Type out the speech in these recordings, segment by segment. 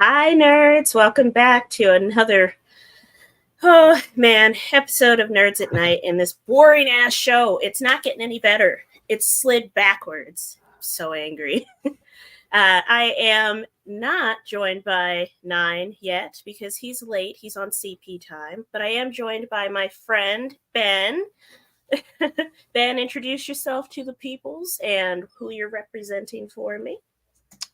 Hi, nerds. Welcome back to another, episode of Nerds at Night in this boring ass show. It's not getting any better. It's slid backwards. So angry. I am not joined by Nine yet because he's late. He's on CP time. But I am joined by my friend, Ben. Ben, introduce yourself to the peoples and who you're representing for me.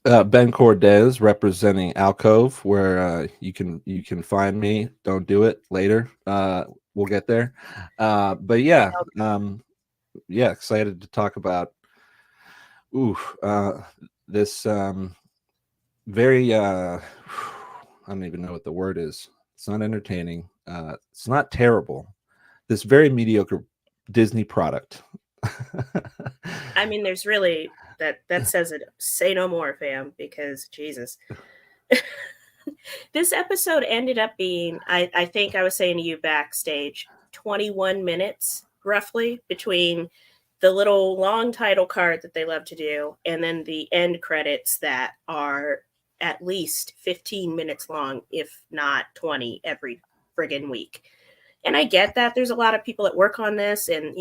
Ben Cordes representing Alcove, where you can find me. Don't do it later. We'll get there. But yeah, excited to talk about this very I don't even know what the word is. It's not entertaining. It's not terrible. This very mediocre Disney product. I mean, there's really that says it. Say no more, fam, because Jesus. This episode ended up being, I think I was saying to you backstage, 21 minutes roughly between the little long title card that they love to do and then the end credits that are at least 15 minutes long, if not 20 every friggin' week. And I get that there's a lot of people that work on this and,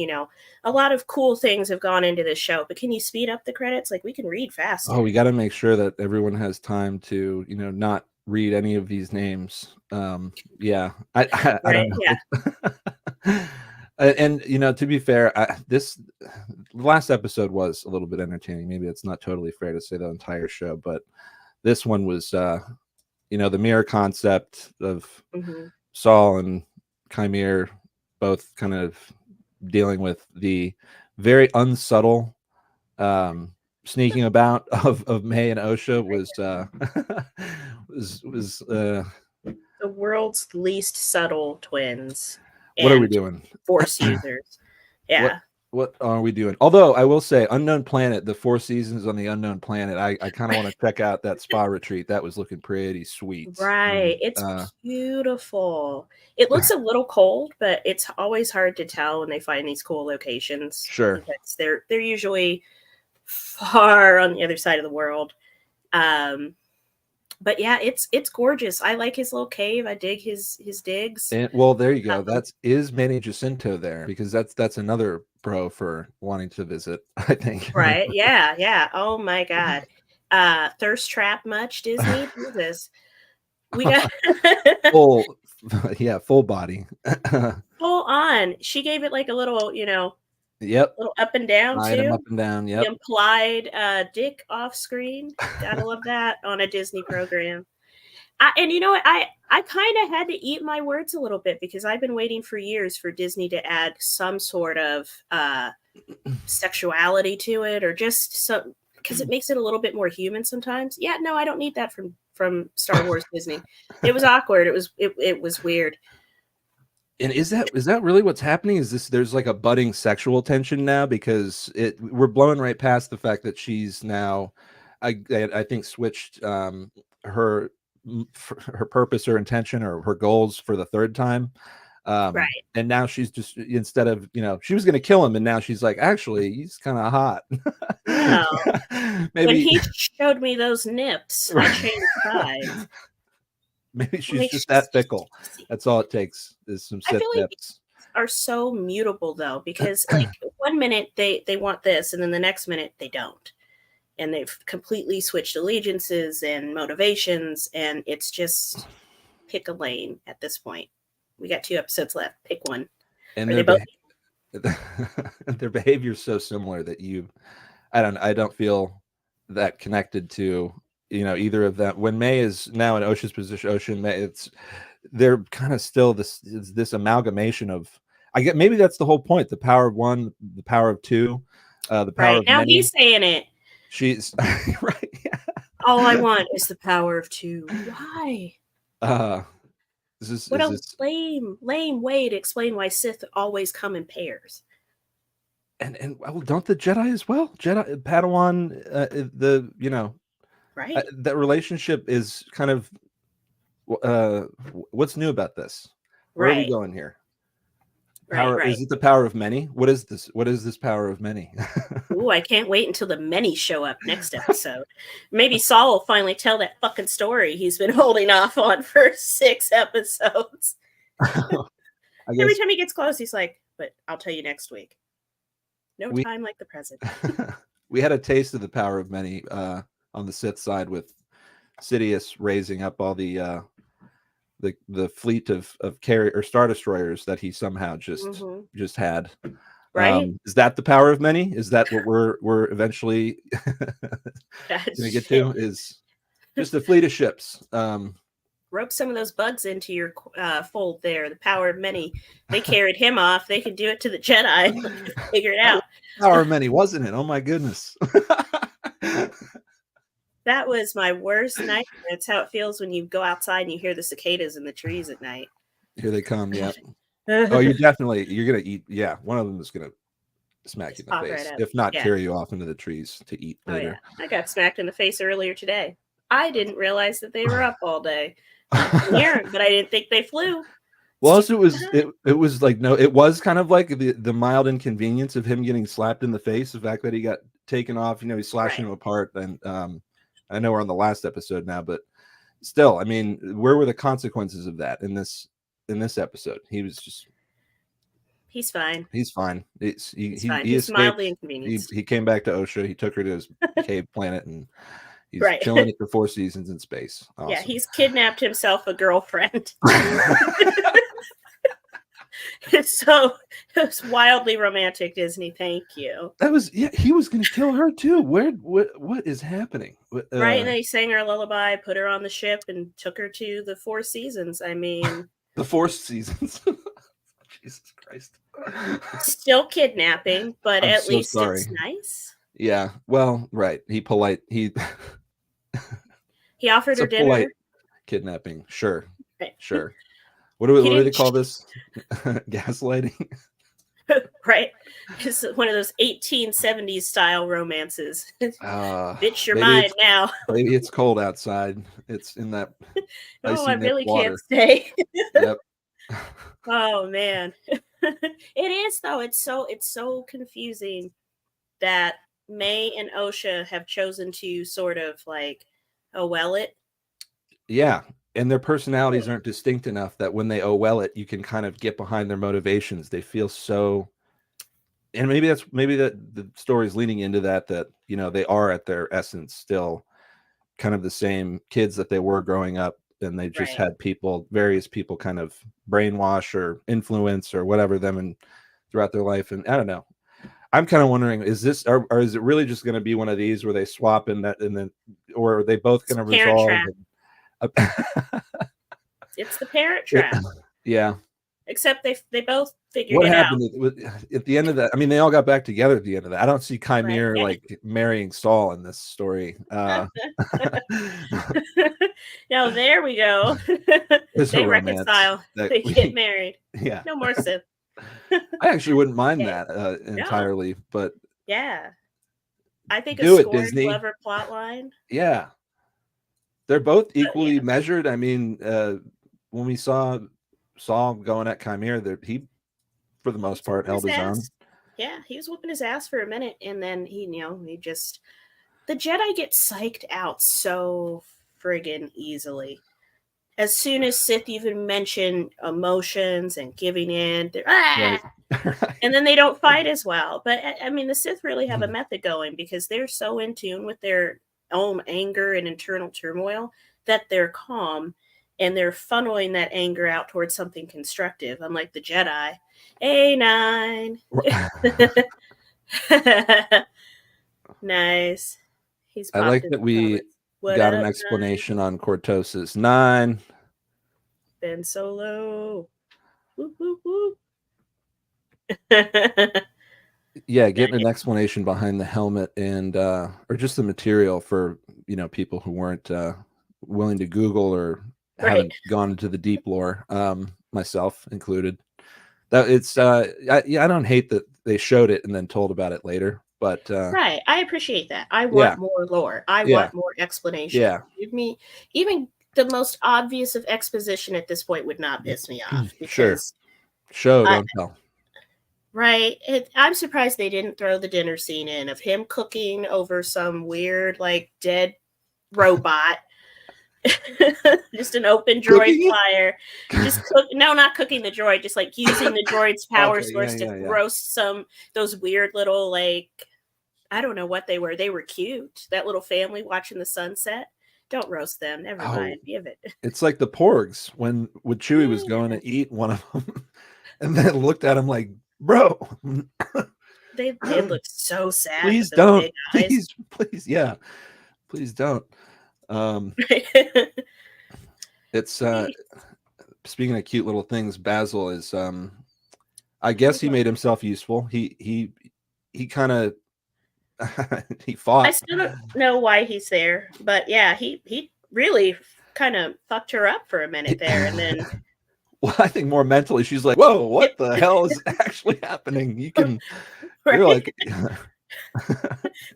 a lot of cool things have gone into this show, but can you speed up the credits? Like, we can read faster. Oh, we got to make sure that everyone has time to, not read any of these names. Yeah, I don't know. Yeah. And to be fair, this last episode was a little bit entertaining. Maybe it's not totally fair to say the entire show, but this one was, the mirror concept of Saul and Chimere both kind of dealing with the very unsubtle sneaking about of May and Osha was the world's least subtle twins. What are we doing? Force users. Yeah. What are we doing? Although I will say, Unknown Planet, the 4 seasons on the Unknown Planet, I kind of want to check out that spa retreat. That was looking pretty sweet. Right. It's beautiful. It looks a little cold, but it's always hard to tell when they find these cool locations. Sure. Because they're usually far on the other side of the world. But yeah, it's gorgeous. I like his little cave. I dig his digs. And, well, there you go. Is Manny Jacinto there? Because that's another pro for wanting to visit, I think. Right. Yeah. Oh my God. Thirst trap much, Disney? Jesus. We got full body. Full on. She gave it like a little, Yep. Little up and down too. Up and down, yep. The implied dick off screen. Gotta love that on a Disney program. And you know what? I kind of had to eat my words a little bit because I've been waiting for years for Disney to add some sort of sexuality to it, or just some, because it makes it a little bit more human sometimes. Yeah, no, I don't need that from Star Wars Disney. It was awkward. It was weird. And is that really what's happening? There's like a budding sexual tension now, because we're blowing right past the fact that she's now, I think, switched her purpose or intention or her goals for the third time. Right. And now she's just, instead of, she was going to kill him, and now she's like, actually, he's kind of hot. Well, maybe when he showed me those nips, I changed sides. Maybe she's just that fickle. That's all it takes is some stiff nips. Are so mutable though, because like 1 minute they want this, and then the next minute they don't, and they've completely switched allegiances and motivations, and it's just pick a lane at this point. We got 2 episodes left. Pick one. And their behavior's so similar that I don't feel that connected to either of them. When May is now in Osha's position, they're kind of still this amalgamation of, I get, maybe that's the whole point, the power of one, the power of two, the power of now many. He's saying it. She's right. Yeah. All I want is the power of 2. Why? Lame way to explain why Sith always come in pairs. And well, don't the Jedi as well? Jedi Padawan, right. That relationship is kind of what's new about this? Where are we going here? Power, Right. is it the power of many? What is this? What is this power of many? Ooh, I can't wait until the many show up next episode. Maybe Saul will finally tell that fucking story he's been holding off on for 6 episodes. Every time he gets close, he's like, but I'll tell you next week. No time like the present. We had a taste of the power of many on the Sith side with Sidious raising up all the fleet of carrier or star destroyers that he somehow just had. Right? Is that the power of many? Is that what we're eventually gonna get to? Is just a fleet of ships. Rope some of those bugs into your fold there. The power of many. They carried him off. They could do it to the Jedi. Figure it out. Power of many, wasn't it? Oh my goodness. That was my worst nightmare. It's how it feels when you go outside and you hear the cicadas in the trees at night. Here they come. Yeah. Oh, you're gonna eat. Yeah, one of them is gonna smack you in the face, if not carry you off into the trees to eat later. Oh, yeah. I got smacked in the face earlier today. I didn't realize that they were up all day. Yeah, but I didn't think they flew. Well, also it was like, no, it was kind of like the mild inconvenience of him getting slapped in the face. The fact that he got taken off, he's slashing him apart. And I know we're on the last episode now, but still, I mean, where were the consequences of that in this episode? He was just. He's fine. He's fine. He's mildly inconvenienced. He came back to Osha. He took her to his cave planet, and he's chilling it for 4 seasons in space. Awesome. Yeah, he's kidnapped himself a girlfriend. It's wildly romantic, Disney. Thank you. That was he was going to kill her too. What is happening? Right, and then he sang her a lullaby, put her on the ship, and took her to the 4 seasons. I mean, the 4 seasons. Jesus Christ. Still kidnapping, but at least it's nice. Yeah. Well, right. He offered her dinner. Polite kidnapping. Sure. Right. Sure. What do they call this? Gaslighting. Right. It's one of those 1870s style romances. Bitch, your mind now. Maybe it's cold outside. It's in that. I really can't stay. Yep. Oh man. It is though. It's so confusing that May and Osha have chosen to sort of like it. Yeah. And their personalities aren't distinct enough that when they it, you can kind of get behind their motivations. They feel so, and maybe the story's leaning into that they are at their essence still kind of the same kids that they were growing up, and they just had various people kind of brainwash or influence or whatever them and throughout their life. And I don't know. I'm kind of wondering, is this or is it really just going to be one of these where they swap in that, and then, or are they both going to resolve? It's the Parent Trap. Yeah. Except they both figured it out. What happened at the end of that? I mean, they all got back together at the end of that. I don't see Chimere like marrying Saul in this story. No, there we go. They reconcile. They get married. Yeah. No more Sith. I actually wouldn't mind that entirely, but yeah, I think a scored, clever plot line. Yeah, they're both equally measured. I mean, when we saw Saul going at Chimere, he, for the most part, held his own. Yeah, he was whooping his ass for a minute, and then the Jedi get psyched out so friggin' easily. As soon as Sith even mention emotions and giving in, right. And then they don't fight as well. But I mean, the Sith really have a method going because they're so in tune with their own anger and internal turmoil that they're calm and they're funneling that anger out towards something constructive. Unlike the Jedi. A9. Nice. I like that we got an explanation on Cortosis 9. Ben Solo. Whoop, whoop, whoop. Yeah, getting an explanation behind the helmet and or just the material for people who weren't willing to Google or haven't gone into the deep lore, myself included. That it's I don't hate that they showed it and then told about it later. But right, I appreciate that. I want more lore. I want more explanation. Yeah, give me even the most obvious of exposition at this point would not piss me off. Sure, show don't tell. Right. I'm surprised they didn't throw the dinner scene in of him cooking over some weird, like, dead robot. Just an open droid Cooking fire. it? Just cook. No, not cooking the droid. Just like using the droid's power Okay, yeah, source to yeah, yeah. roast those weird little, like, I don't know what they were. They were cute. That little family watching the sunset. Don't roast them. Never Oh, mind. Give it. it's like the porgs when Chewie was going Yeah. to eat one of them, and then looked at him like, "Bro, They look so sad with please those don't, big eyes. please, yeah, please don't." Um, it's speaking of cute little things, Basil is I guess he made himself useful. He kind of he I fought. still don't know why he's there, but yeah, he really kind of fucked her up for a minute there, and then Well, I think more mentally, she's like, "Whoa, it, what the hell is actually happening?" You're right? like,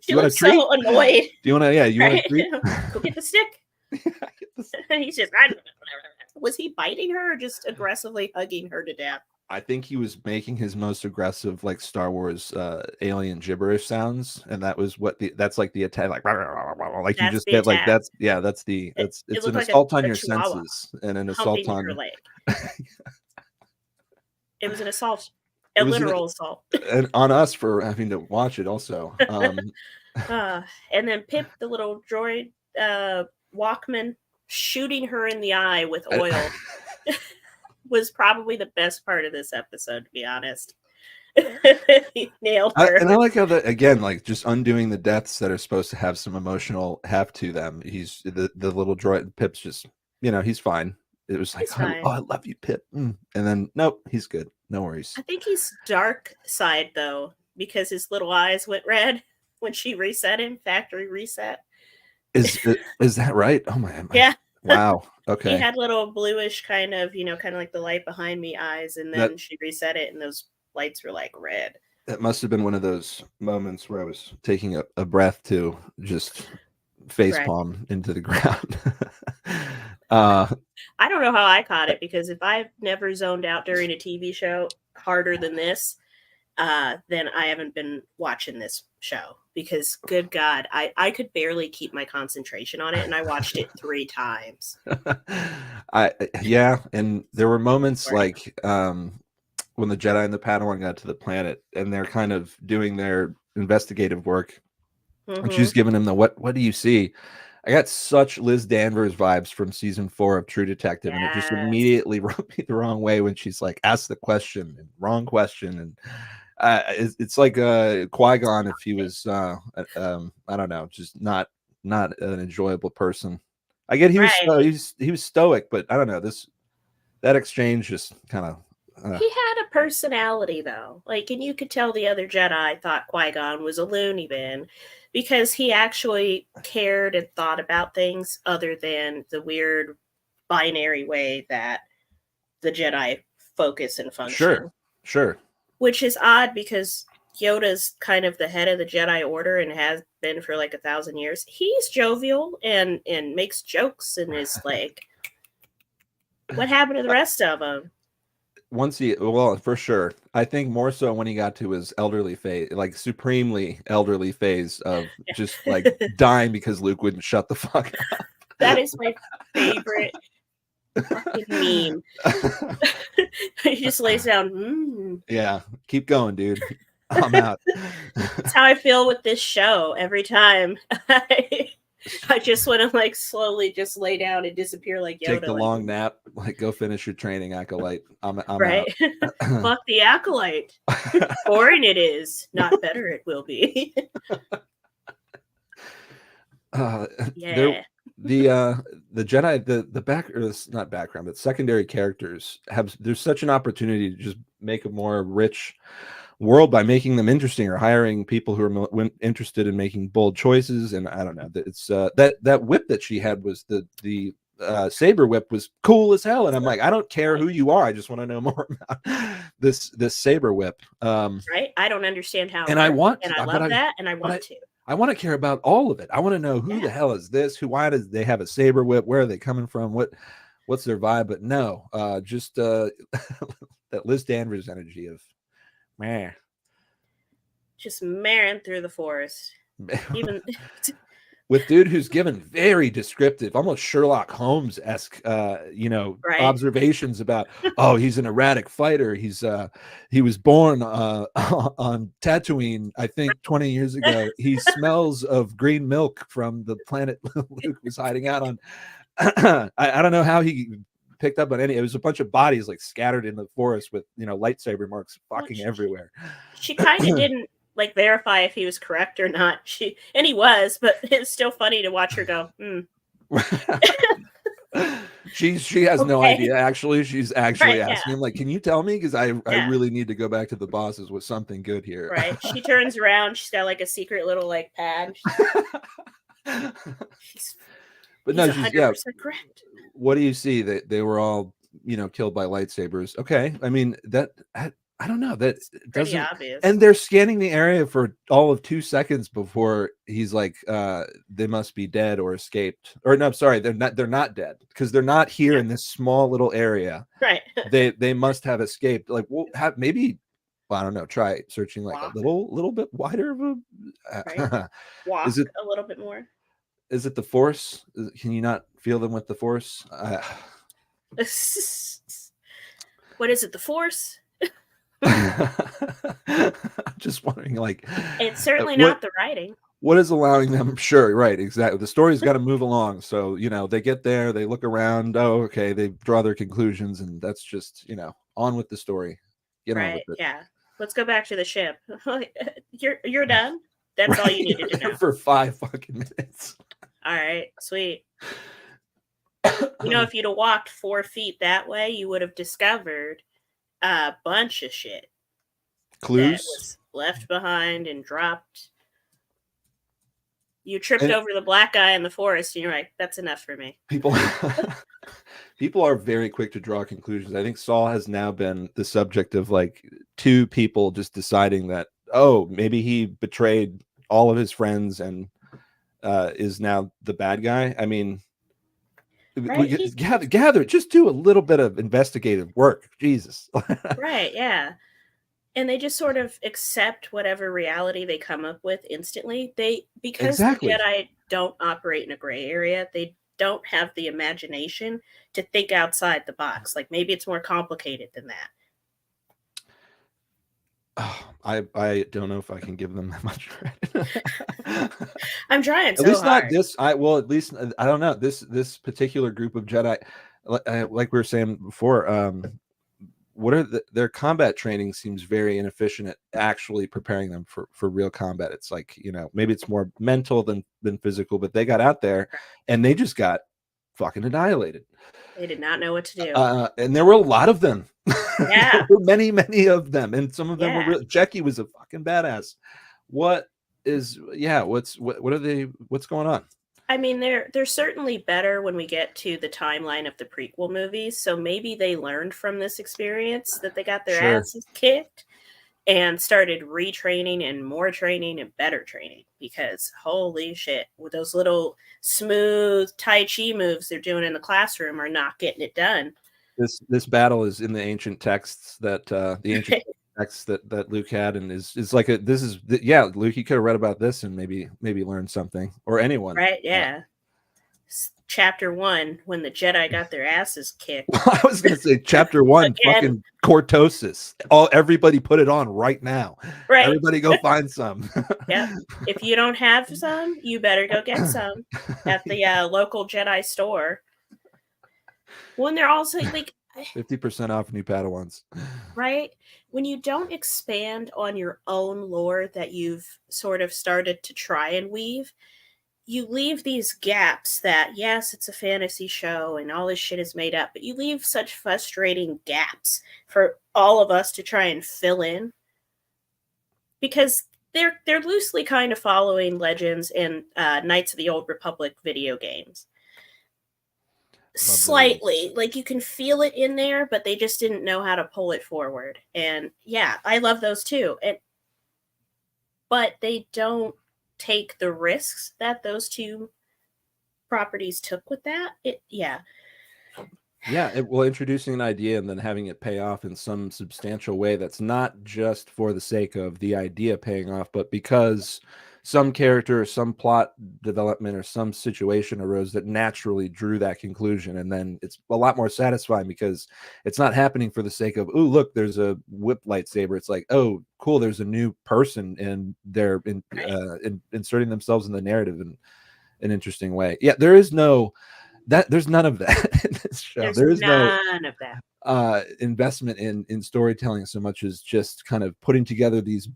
She "You want a looks treat? so annoyed, Do you want to? Yeah, you want a right? treat?" Go get the stick. He's just, was he biting her or just aggressively hugging her to death? I think he was making his most aggressive, like Star Wars alien gibberish sounds, and that was that's like the attack, like you That's just the get like attack. It it's an looked like assault on a your chihuahua senses and an assault humping her on. leg. It was an assault, It a was literal assault. and on us for having to watch it also. And then Pip, the little droid Walkman, shooting her in the eye with oil was probably the best part of this episode, to be honest. He nailed her. And I like how that again, like just undoing the deaths that are supposed to have some emotional heft to them. He's the little droid Pip's just, he's fine. It was like, He's oh, fine. I love you, Pip. And then nope, he's good. No worries. I think he's dark side though, because his little eyes went red when she reset him, factory reset. Is that right? Oh my. Yeah. Wow. He Okay. had little bluish kind of like the light behind me eyes, and then she reset it, and those lights were like red. That must have been one of those moments where I was taking a breath to just face palm into the ground. I don't know how I caught it, because if I've never zoned out during a TV show harder than this, then I haven't been watching this show, because good God, I could barely keep my concentration on it, and I watched it 3 times. Yeah, and there were moments like when the Jedi and the Padawan got to the planet and they're kind of doing their investigative work, and she's giving him the what do you see? I got such Liz Danvers vibes from season 4 of True Detective, and it just immediately rubbed me the wrong way when she's like, ask the question and wrong question, and it's like Qui-Gon if he was I don't know, just not an enjoyable person. I get he was stoic, but I don't know, that exchange just kind of he had a personality though, like, and you could tell the other Jedi thought Qui-Gon was a loony bin, because he actually cared and thought about things other than the weird binary way that the Jedi focus and function. Sure. Which is odd, because Yoda's kind of the head of the Jedi Order and has been for like 1,000 years. He's jovial and makes jokes and is like, what happened to the rest of them? Well, for sure. I think more so when he got to his elderly phase, like supremely elderly phase of just like dying because Luke wouldn't shut the fuck up. That is my favorite fucking meme. He just lays down. Yeah, keep going, dude. I'm out. That's how I feel with this show every time. I just want to like slowly just lay down and disappear like Yoda. Take the long nap, like go finish your training, Acolyte. I'm right. Out. Fuck the Acolyte. Boring it is. Not better it will be. Yeah. The Jedi, not background, but secondary characters there's such an opportunity to just make a more rich world by making them interesting, or hiring people who are interested in making bold choices. And I don't know, it's that whip that she had was the saber whip was cool as hell, and I'm like, I don't care who you are, I just want to know more about this saber whip. Right, I don't understand how, and I want, and I love that, and I want to. I want to care about all of it. I want to know who the hell is this? Why does they have a saber whip? Where are they coming from? What's their vibe? But no, just that Liz Danvers energy of meh. Just marrying through the forest. Even with dude who's given very descriptive, almost Sherlock Holmes-esque, right. observations about, oh, he's an erratic fighter. He was born on Tatooine, I think 20 years ago. He smells of green milk from the planet Luke was hiding out on. I don't know how he picked up on any. It was a bunch of bodies like scattered in the forest with lightsaber marks fucking everywhere. She kind of didn't like verify if he was correct or not. And he was, but it's still funny to watch her go, She has no idea. Actually, she's actually right, asking him, like, "Can you tell me? Because I really need to go back to the bosses with something good here." Right. She turns around. She's got like a secret little like pad. But no, she's 100% correct. What do you see? That they were all killed by lightsabers. Okay, I mean that. I don't know. That Pretty doesn't. obvious. And they're scanning the area for all of 2 seconds before he's like, they must be dead or escaped. Or no, I'm sorry, they're not. They're not dead because they're not here in this small little area. Right. They must have escaped. Like, well, maybe. Well, I don't know. Try searching like a little bit wider of a. Right. Walk is it a little bit more? Is it the Force? Can you not feel them with the Force? What is it? The Force? I'm just wondering, like, it's certainly not the writing. What is allowing them? Sure, right, exactly. The story's got to move along, so they get there, they look around. Oh, okay, they draw their conclusions, and that's just on with the story. Get on with it. Yeah, let's go back to the ship. You're done. That's all you needed to know for 5 fucking minutes. All right, sweet. If you'd have walked 4 feet that way, you would have discovered a bunch of shit. Clues that was left behind and dropped. You tripped over the black guy in the forest, and you're like, "That's enough for me." People are very quick to draw conclusions. I think Saul has now been the subject of like 2 people just deciding that, oh, maybe he betrayed all of his friends and is now the bad guy. I mean, right? gather, just do a little bit of investigative work. Jesus. Right, yeah. And they just sort of accept whatever reality they come up with instantly. Because the Jedi don't operate in a gray area, they don't have the imagination to think outside the box. Like, maybe it's more complicated than that. I don't know if I can give them that much credit. I'm trying so at least hard. Not this. At least I don't know, this particular group of Jedi, like we were saying before. What are their combat training seems very inefficient at actually preparing them for real combat. It's like, maybe it's more mental than physical, but they got out there and they just got fucking annihilated. They did not know what to do. And there were a lot of them. Yeah. There were many of them. And some of them were real. Jackie was a fucking badass. What's going on? I mean, they're certainly better when we get to the timeline of the prequel movies. So maybe they learned from this experience that they got their asses kicked and started retraining and more training and better training. Because holy shit, with those little smooth Tai Chi moves they're doing in the classroom are not getting it done. This battle is in the ancient texts that that Luke had, and is like Luke, you could have read about this and maybe learned something, or anyone, right? Yeah. Chapter 1, when the Jedi got their asses kicked. I was gonna say Chapter 1, fucking cortosis. Everybody put it on right now. Right. Everybody go find some. Yeah. If you don't have some, you better go get some at the local Jedi store. When they're also like 50% off new Padawans. Right? When you don't expand on your own lore that you've sort of started to try and weave, you leave these gaps that, yes, it's a fantasy show and all this shit is made up, but you leave such frustrating gaps for all of us to try and fill in. Because they're loosely kind of following Legends and Knights of the Old Republic video games. Slightly, like you can feel it in there, but they just didn't know how to pull it forward. And yeah, I love those too. But they don't take the risks that those 2 properties took with that. Yeah, well, introducing an idea and then having it pay off in some substantial way that's not just for the sake of the idea paying off, but because some character or some plot development or some situation arose that naturally drew that conclusion. And then it's a lot more satisfying because it's not happening for the sake of, oh, look, there's a whip lightsaber. It's like, oh, cool, there's a new person and they're inserting themselves in the narrative in an interesting way. Yeah, there's none of that in this show. There's There is no none of that. investment in storytelling so much as just kind of putting together these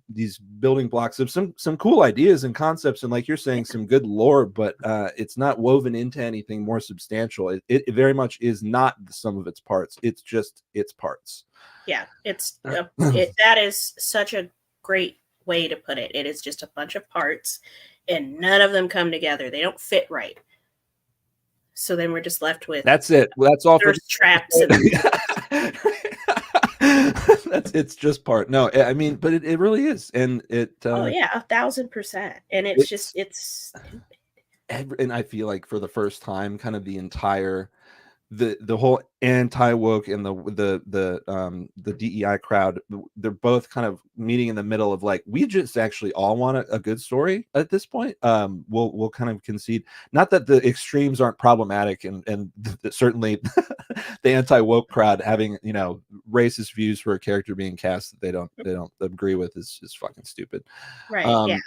building blocks of some cool ideas and concepts, and like you're saying, some good lore, but it's not woven into anything more substantial. It very much is not the sum of its parts. It's just its parts. Yeah, that is such a great way to put it. It is just a bunch of parts, and none of them come together. They don't fit right. So then we're just left with that's it. Well, that's all for traps. It's just part. No, I mean, but it really is, and it. Oh yeah, 1,000%, and it's and I feel like for the first time, kind of the entire the whole anti-woke and the DEI crowd, they're both kind of meeting in the middle of like, we just actually all want a good story at this point. We'll kind of concede, not that the extremes aren't problematic, and certainly the anti-woke crowd having, you know, racist views for a character being cast that they don't agree with is fucking stupid. Right. Yeah.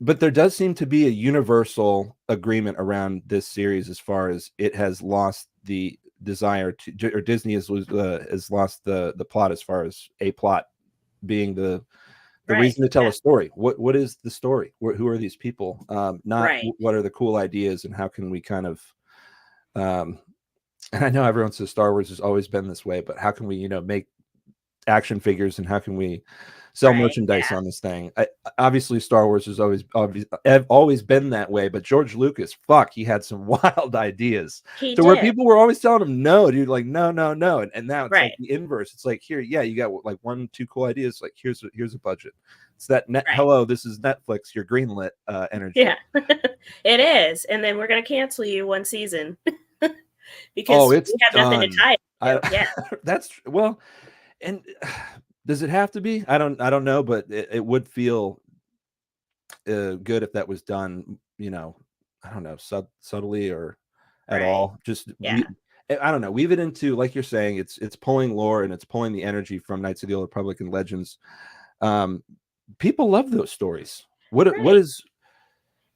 But there does seem to be a universal agreement around this series as far as it has lost the desire to, or Disney has lost the plot as far as a plot being the reason to tell a story. What is the story? Who are these people? Not what are the cool ideas and how can we kind of and I know everyone says Star Wars has always been this way, but how can we, you know, make action figures and how can we sell merchandise on this thing? Obviously Star Wars has always been that way, but George Lucas, he had some wild ideas where people were always telling him no, dude, like no, and now it's like the inverse. It's like, here, yeah, you got like 1-2 cool ideas, like here's a budget. It's that hello, this is Netflix, your greenlit energy. Yeah. It is, and then we're gonna cancel you one season because we have nothing to tie it to. Yeah. That's well. And does it have to be? I don't know, but it would feel good if that was done, you know, I don't know, subtly or at all. Just I don't know, weave it into, like you're saying, it's pulling lore and it's pulling the energy from Knights of the Old Republic and Legends. People love those stories. What is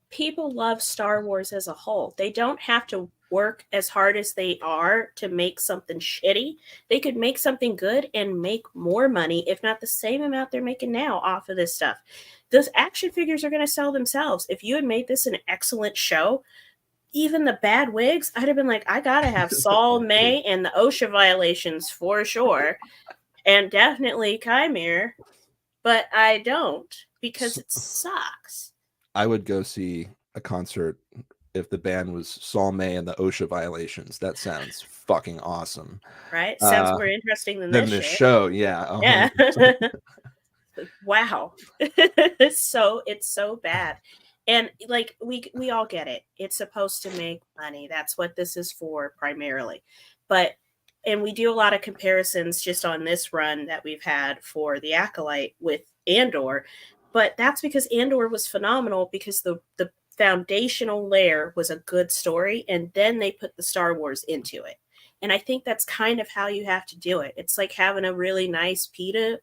people love Star Wars as a whole. They don't have to work as hard as they are to make something shitty. They could make something good and make more money, if not the same amount they're making now off of this stuff. Those action figures are going to sell themselves. If you had made this an excellent show, even the bad wigs, I'd have been like, I gotta have Saul, May, and the OSHA violations for sure, and definitely Chimera, but I don't because it sucks. I would go see a concert if the band was Saul May and the OSHA violations. That sounds fucking awesome. Right? Sounds more interesting than this show. Yeah. Yeah. Wow. It's so bad. And like we all get it. It's supposed to make money. That's what this is for primarily. And we do a lot of comparisons just on this run that we've had for the Acolyte with Andor. But that's because Andor was phenomenal because the foundational layer was a good story, and then they put the Star Wars into it. And I think that's kind of how you have to do it. It's like having a really nice pita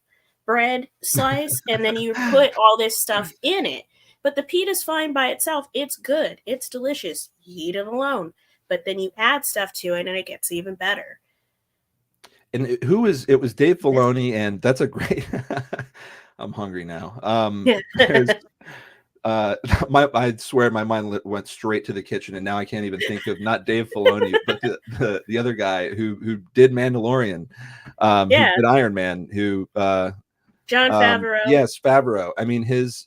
bread slice, and then you put all this stuff in it. But the pita's fine by itself. It's good. It's delicious. You eat it alone. But then you add stuff to it, and it gets even better. And it was Dave Filoni, and that's a great... I'm hungry now. I swear my mind went straight to the kitchen, and now I can't even think of not Dave Filoni, but the other guy who did Mandalorian, who did Iron Man, who Jon Favreau. Yes, Favreau. I mean, his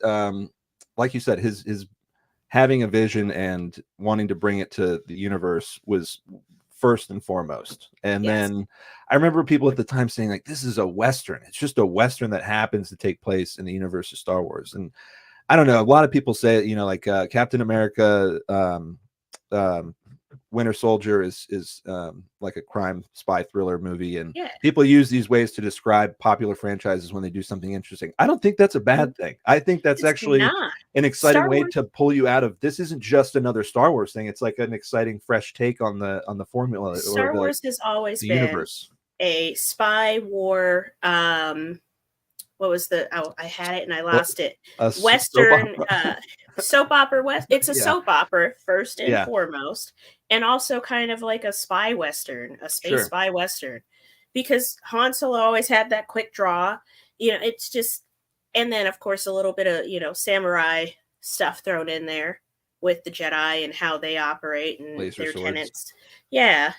like you said, his having a vision and wanting to bring it to the universe was first and foremost. And then I remember people at the time saying, like, this is a Western. It's just a Western that happens to take place in the universe of Star Wars. And I don't know, a lot of people say, you know, like Captain America, Winter Soldier is like a crime spy thriller movie, and Yeah. people use these ways to describe popular franchises when they do something interesting. I don't think that's a bad thing. I think that's It's actually not. an exciting Star way Wars, to pull you out of this. Isn't just another Star Wars thing. It's like an exciting, fresh take on the formula or Star Wars has always the been universe. a spy war. What was the? Oh, I had it and I lost it. Western soap opera. It's a soap opera first and foremost, and also kind of like a spy western, a space spy western, because Han Solo always had that quick draw. It's just, and then of course a little bit of samurai stuff thrown in there with the Jedi and how they operate and laser their swords. tenets. Yeah,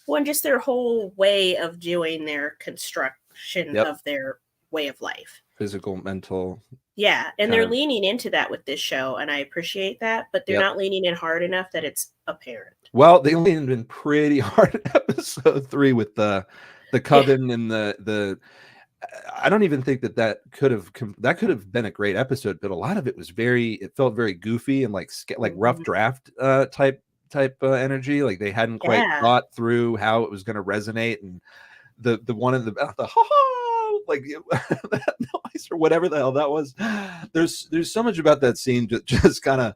well, and just their whole way of doing their construction of their way of life. Physical, mental. Yeah, and they're leaning into that with this show, and I appreciate that, but they're not leaning in hard enough that it's apparent. Well, they leaned in pretty hard in episode 3 with the coven and the I don't even think that could have been a great episode, but a lot of it was it felt very goofy and like rough draft type energy. Like they hadn't quite thought through how it was going to resonate, and the one in the like that noise or whatever the hell that was. There's so much about that scene just kind of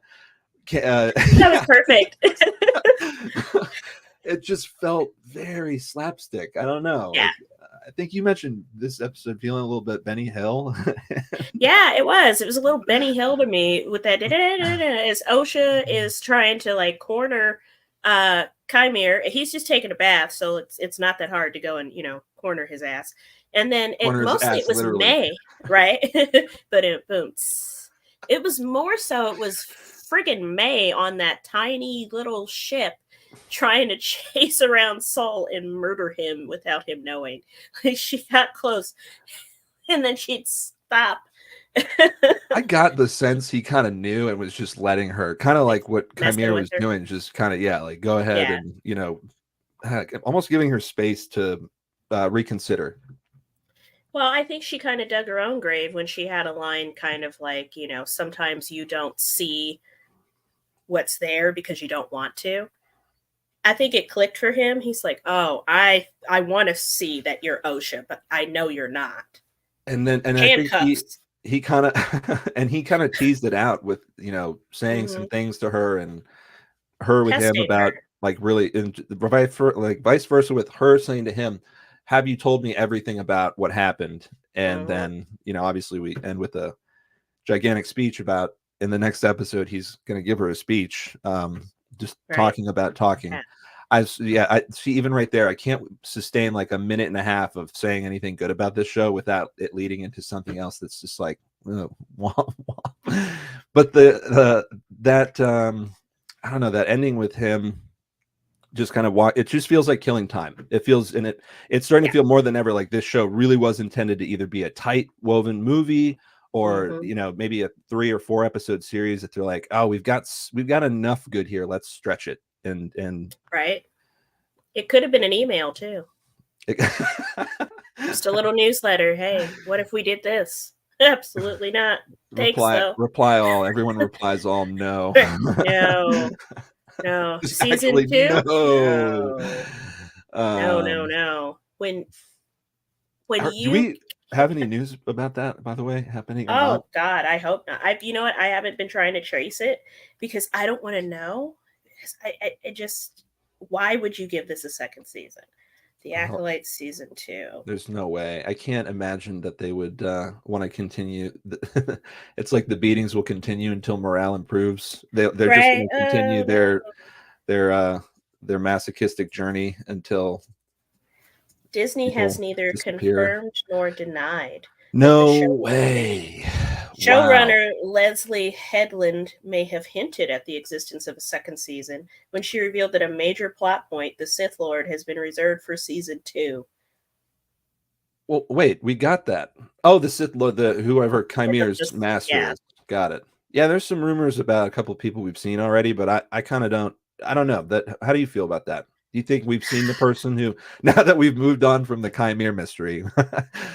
that was perfect. It just felt very slapstick. I don't know. Yeah. I think you mentioned this episode feeling a little bit Benny Hill. Yeah, it was. It was a little Benny Hill to me with that as Osha is trying to like corner Chimere. He's just taking a bath, so it's not that hard to go and corner his ass. And then it was literally. May, right? But it was more so it was friggin' May on that tiny little ship trying to chase around Saul and murder him without him knowing. Like she got close and then she'd stop. I got the sense he kind of knew and was just letting her, kind of like what Chimere was doing, just kind of like go ahead and almost giving her space to reconsider. Well, I think she kind of dug her own grave when she had a line kind of like, sometimes you don't see what's there because you don't want to. I think it clicked for him. He's like, oh, I want to see that you're Osha, but I know you're not. And I think he kind of teased it out with, saying some things to her and her with him about like really, vice versa with her saying to him, have you told me everything about what happened? And then, obviously we end with a gigantic speech about in the next episode, he's going to give her a speech. Talking about talking. Yeah. I see even right there, I can't sustain like a minute and a half of saying anything good about this show without it leading into something else that's just like, wah, wah. But that I don't know, that ending with him just kind of it just feels like killing time. It feels it's starting to feel more than ever like this show really was intended to either be a tight woven movie or maybe a 3 or 4 episode series that they're like, oh, we've got enough good here, let's stretch it. And right, it could have been an email too. Just a little newsletter. Hey, what if we did this? Absolutely not. Thanks, though. Reply all. Everyone replies all. No. No. Season 2. No. When do we have any news about that, by the way, happening? Oh God, I hope not. You know what? I haven't been trying to trace it because I don't want to know. I just, why would you give this a second season? The ACOLYTE season 2. There's no way. I can't imagine that they would want to continue. It's like the beatings will continue until morale improves. They're just going to continue their masochistic journey until Disney has neither confirmed nor denied. No way. Showrunner Leslie Headland may have hinted at the existence of a second season when she revealed that a major plot point, the Sith Lord, has been reserved for season 2. Well, wait, we got that. Oh, the Sith Lord, whoever Chimere's master is. Got it. Yeah, there's some rumors about a couple of people we've seen already, but I kind of don't know that. How do you feel about that? Do you think we've seen the person who, now that we've moved on from the Chimere mystery,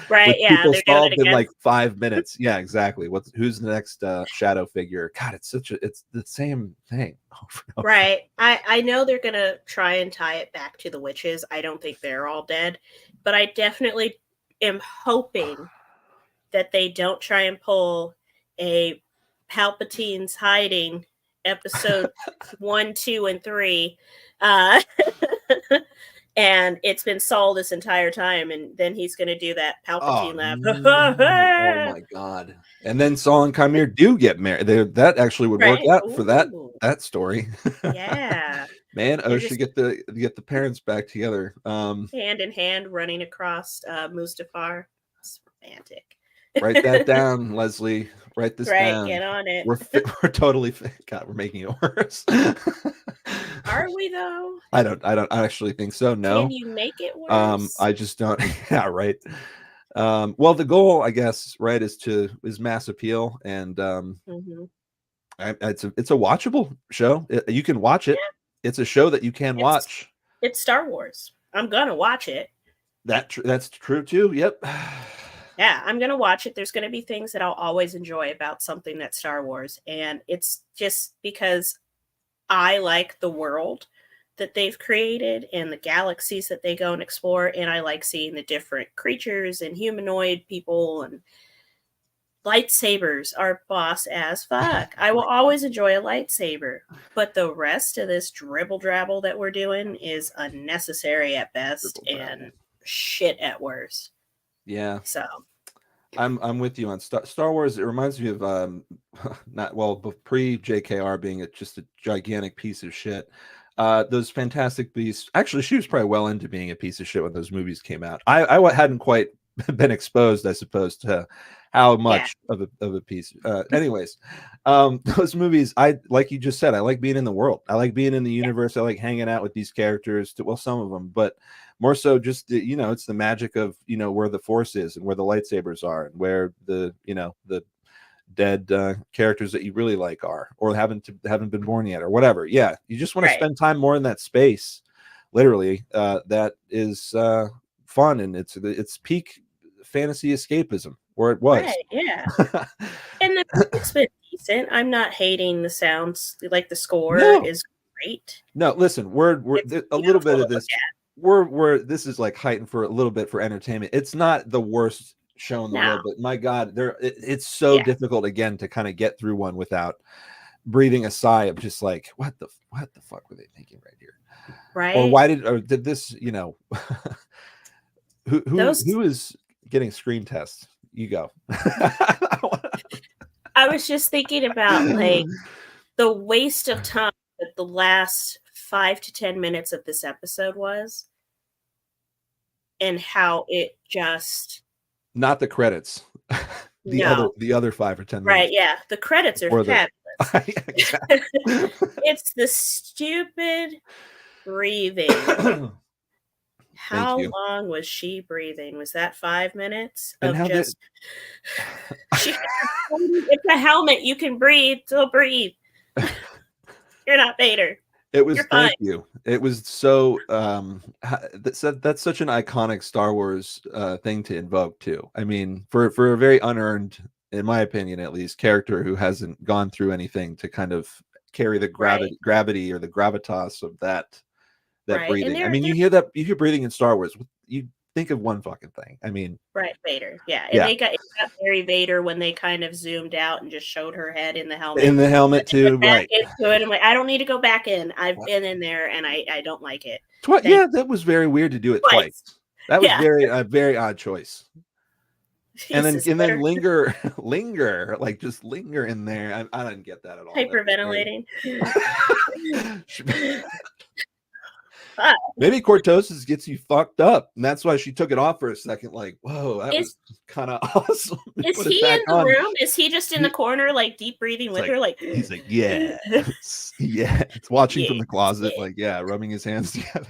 Right? which Yeah, people they're doing it solved in again. like 5 minutes? Yeah, exactly. Who's the next shadow figure? God, it's the same thing over and over. Right. I know they're gonna try and tie it back to the witches. I don't think they're all dead, but I definitely am hoping that they don't try and pull a Palpatine's hiding episode 1, 2, and 3. Uh, and it's been Saul this entire time, and then he's going to do that Oh Palpatine laugh. no! Oh my God! And then Saul and Chimere do get married. That actually would work Right? out for Ooh, that story. yeah. Man, They're Osha just get the parents back together. hand in hand running across Mustafar. It's romantic. Write that down, Leslie. Write this Right, down. get on it. We're totally God, we're making it worse. Are we though? I don't actually think so. Can No. you make it worse? I just don't. Yeah, right. Well, the goal, I guess, right, is mass appeal, and Mm-hmm. it's a watchable show. You can watch it. Yeah, It's a show that you can it's watch. it's Star Wars. I'm gonna watch it. That's true too. Yep. Yeah, I'm gonna watch it. There's gonna be things that I'll always enjoy about something that's Star Wars, and it's just because I like the world that they've created and the galaxies that they go and explore, and I like seeing the different creatures and humanoid people and lightsabers are boss as fuck. I will always enjoy a lightsaber, but the rest of this dribble drabble that we're doing is unnecessary at best and shit at worst. Yeah. So I'm with you on Star Wars. It reminds me of not well pre JKR being just a gigantic piece of shit. Those Fantastic Beasts. Actually, she was probably well into being a piece of shit when those movies came out. I hadn't quite been exposed, I suppose, to how yeah, much of a piece. Anyways, those movies, I like you just said, I like being in the world. I like being in the yeah, universe. I like hanging out with these characters. Well, some of them, but more so just it's the magic of where the force is and where the lightsabers are and where the dead characters that you really like are or haven't been born yet or whatever. Yeah, you just want to right, spend time more in that space, literally. That is fun, and it's peak fantasy escapism, or it was. right, yeah. And the music's been decent. I'm not hating the sounds. Like the score No, is great. no, listen, we're It's a little beautiful bit to of look this. at. We're this is like heightened for a little bit for entertainment. It's not the worst show in the No, world, but my God, it's so yeah, difficult again to kind of get through one without breathing a sigh of just like, what the fuck were they thinking right here? Or right. why did this, Those who is getting screen tests? You go. I was just thinking about like the waste of time that the last 5 to 10 minutes of this episode was, and how it just Not the credits. no. The other 5 or 10 minutes. Right, yeah. The credits are Or the fabulous. exactly. It's the stupid breathing. Thank How you. long was she breathing? Was that 5 minutes And of how did just she it's a helmet, you can breathe, still breathe. You're not Vader. it was You're fine. thank you. It was so that's such an iconic Star Wars thing to invoke too. I mean, for a very unearned, in my opinion at least, character who hasn't gone through anything to kind of carry the Right, gravity or the gravitas of that right. And breathing. I mean, they're you hear breathing in Star Wars, you think of one fucking thing. I mean, right, Vader. Yeah. And yeah, it got very Vader when they kind of zoomed out and just showed her head in the helmet. in the But helmet they went too, back right? into it. I'm like, I don't need to go back in. I've been in there and I don't like it. Thank Yeah, that was very weird to do it you twice. twice. That was Yeah. a very odd choice. Jesus. And then linger, like just linger in there. I didn't get that at all. Hyperventilating. Maybe cortosis gets you fucked up, and that's why she took it off for a second. Like, whoa, that was kind of awesome. Is Put he it back in the on. room? Is he just in the corner, like deep breathing with her? Like He's like, yeah, yeah. It's watching yeah, from the closet, yeah. like, yeah, rubbing his hands together.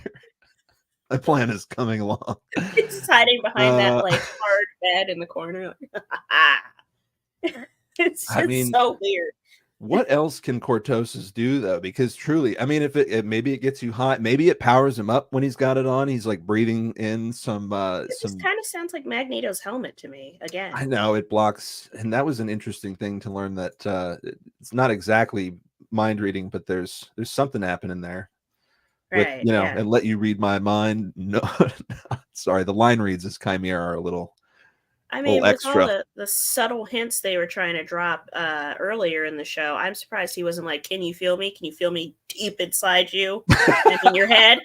My plan is coming along. He's just hiding behind that like hard bed in the corner. Like, it's I just mean, so weird. What else can cortosis do though? Because truly, I mean, if maybe it gets you hot, maybe it powers him up when he's got it on. He's like breathing in some It just kind of sounds like Magneto's helmet to me again. I know it blocks, and that was an interesting thing to learn that it's not exactly mind reading, but there's something happening there with, Right. you know, Yeah. and let you read my mind. No, sorry, the line reads as Chimera are a little I mean, with all extra. the subtle hints they were trying to drop earlier in the show, I'm surprised he wasn't like, "Can you feel me? Can you feel me deep inside you and in your head?"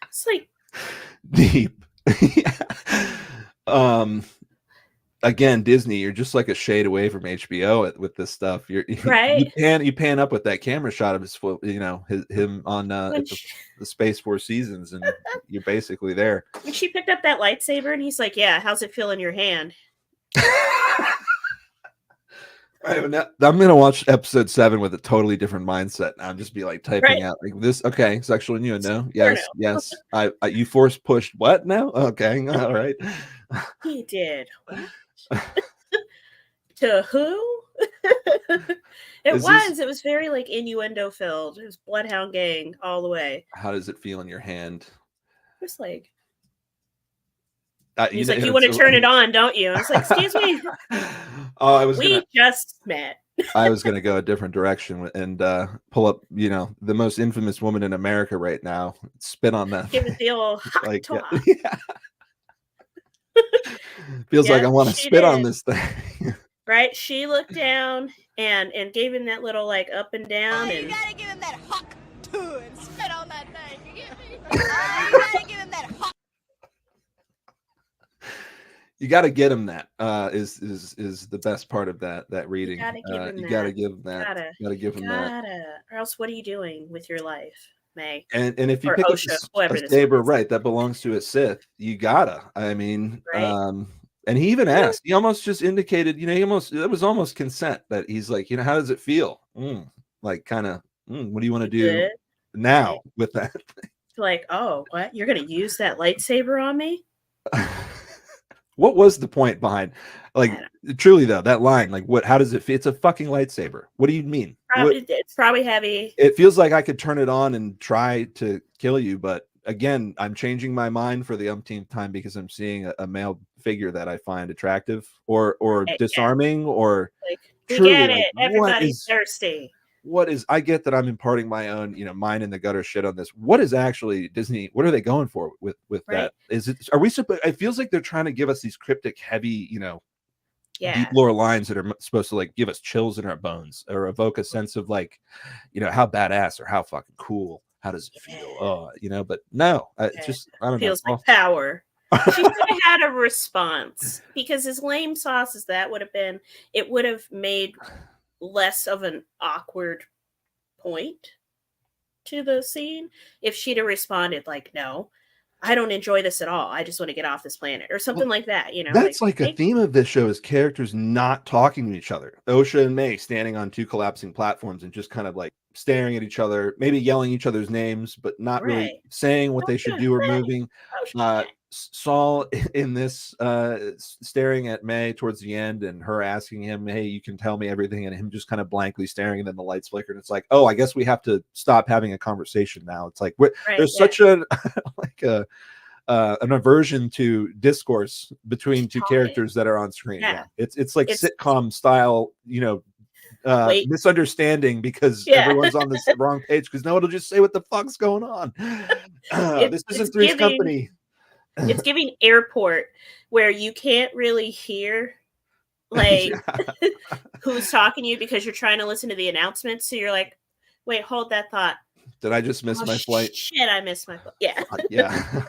It's like Deep. Again, Disney, you're just like a shade away from HBO with this stuff. You right pan up with that camera shot of his foot, you know, him on when the Space Force seasons, and you're basically there. she picked up that lightsaber, and he's like, "Yeah, how's it feel in your hand?" I'm gonna watch episode 7 with a totally different mindset. I'm just be like typing Right? out like this. Okay, sexual innuendo. Or Yes, no? yes. I you force pushed what now? Okay, all right. He did what to who? It Is this was very like innuendo filled. It was Bloodhound Gang all the way. how does it feel in your hand? Just like You he's know, like, "You want to turn it on, don't you?" And it's like, "Excuse me, oh, I was gonna we just met." go a different direction and pull up, you know, the most infamous woman in America right now. Spit on that. Give it the old hot Like, yeah. talk. Feels like I Yep, want to she spit on did. this thing. Right? She looked down and gave him that little like up and down, You and gotta give him that hawk too and spit on that thing. You get me? You gotta give him that hawk. You got to get him that is the best part of that reading. gotta give him You got to that. give him that. Got to give him that. Or else what are you doing with your life, May? And if you Or pick up Osha, whoever a this one saber, is. right, that belongs to a Sith, you gotta. I mean, Right? and he even Yeah, asked. He almost just indicated, you know, it was almost consent that he's like, you know, how does it feel? Like, kind of, what do you want to you do good. now Right? with that? Like, oh, what? You're gonna use that lightsaber on me? What was the point behind, I like, don't truly though, that line? Like, what? How does it feel? It's a fucking lightsaber. What do you mean? What? it's probably heavy. It feels like I could turn it on and try to kill you, but again, I'm changing my mind for the umpteenth time because I'm seeing a male figure that I find attractive or Yeah. disarming or Like, we truly get like it. Everybody's thirsty. what is I get that I'm imparting my own, you know, mind in the gutter shit on this. What is actually Disney? What are they going for with Right? that? Is it are we supposed it feels like they're trying to give us these cryptic, heavy, you know, deep Yeah. lore lines that are supposed to like give us chills in our bones or evoke a sense of like, you know, how badass or how fucking cool. How does it Yeah. feel? Oh, you know, but no, it's Yeah. just I don't know. Feels like power. She should have had a response because as lame sauce as that would have been, it would have made less of an awkward point to the scene if she'd have responded like, "No, I don't enjoy this at all. I just want to get off this planet," or something Well, like that. You know, that's like like a theme of this show is characters not talking to each other. Osha and May standing on two collapsing platforms and just kind of like staring at each other, maybe yelling each other's names, but not really right. saying what they should Osha, do or May, moving. Osha. Saul in this staring at May towards the end and her asking him, "Hey, you can tell me everything," and him just kind of blankly staring, and then the lights flicker, and it's like, oh, I guess we have to stop having a conversation now. It's like Right. there's Yeah. such a like a an aversion to discourse between two Talking. characters that are on screen. Yeah. Yeah, it's like It's sitcom style, you know, wait. misunderstanding because Yeah. everyone's on this wrong page because no one will just say what the fuck's going on. This It's isn't Three's giving. Company. It's giving airport where you can't really hear like Yeah. who's talking to you because you're trying to listen to the announcements. So you're like, wait, hold that thought. Did I just miss Oh my flight? shit, I missed my flight. Yeah. Yeah.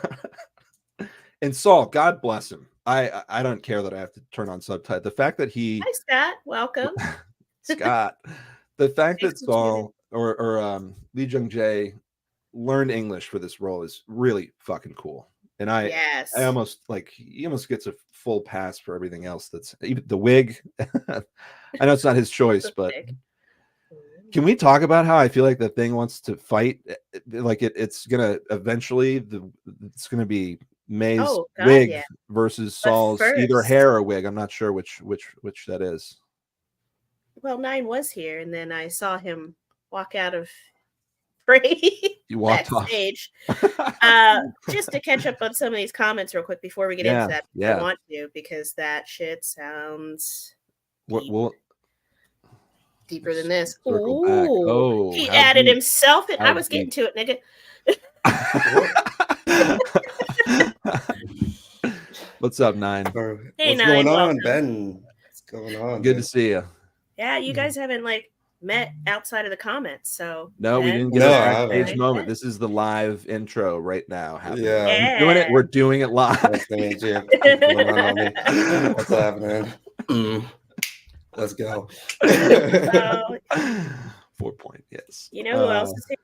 And Saul, God bless him. I don't care that I have to turn on subtitles. The fact that Hi, Scott. Welcome. Scott, the fact that Thanks for tuning in. Saul or Lee Jung Jae learned English for this role is really fucking cool. And I Yes. almost like he almost gets a full pass for everything else. That's even the wig. I know it's not his choice, but can we talk about how I feel like the thing wants to fight? Like it's gonna eventually it's gonna be May's Oh God, wig yeah. versus But Saul's either first, hair or wig. I'm not sure which that is. well, 9 was here, and then I saw him walk out of Free You walked off. backstage. Just to catch up on some of these comments real quick before we get into that. I want to, because that shit sounds deeper than this. Circle back. Oh, he added himself in. I was getting to it, nigga. What's up, 9? Hey, what's 9, going on, welcome. Ben? What's going on? Good to see you. Yeah, you guys haven't met outside of the comments, so no, we didn't get a backstage moment. This is the live intro right now. Yeah. We're doing it live. Nice to meet you. What's happening? Let's go. 4 point, yes. You know who else is here?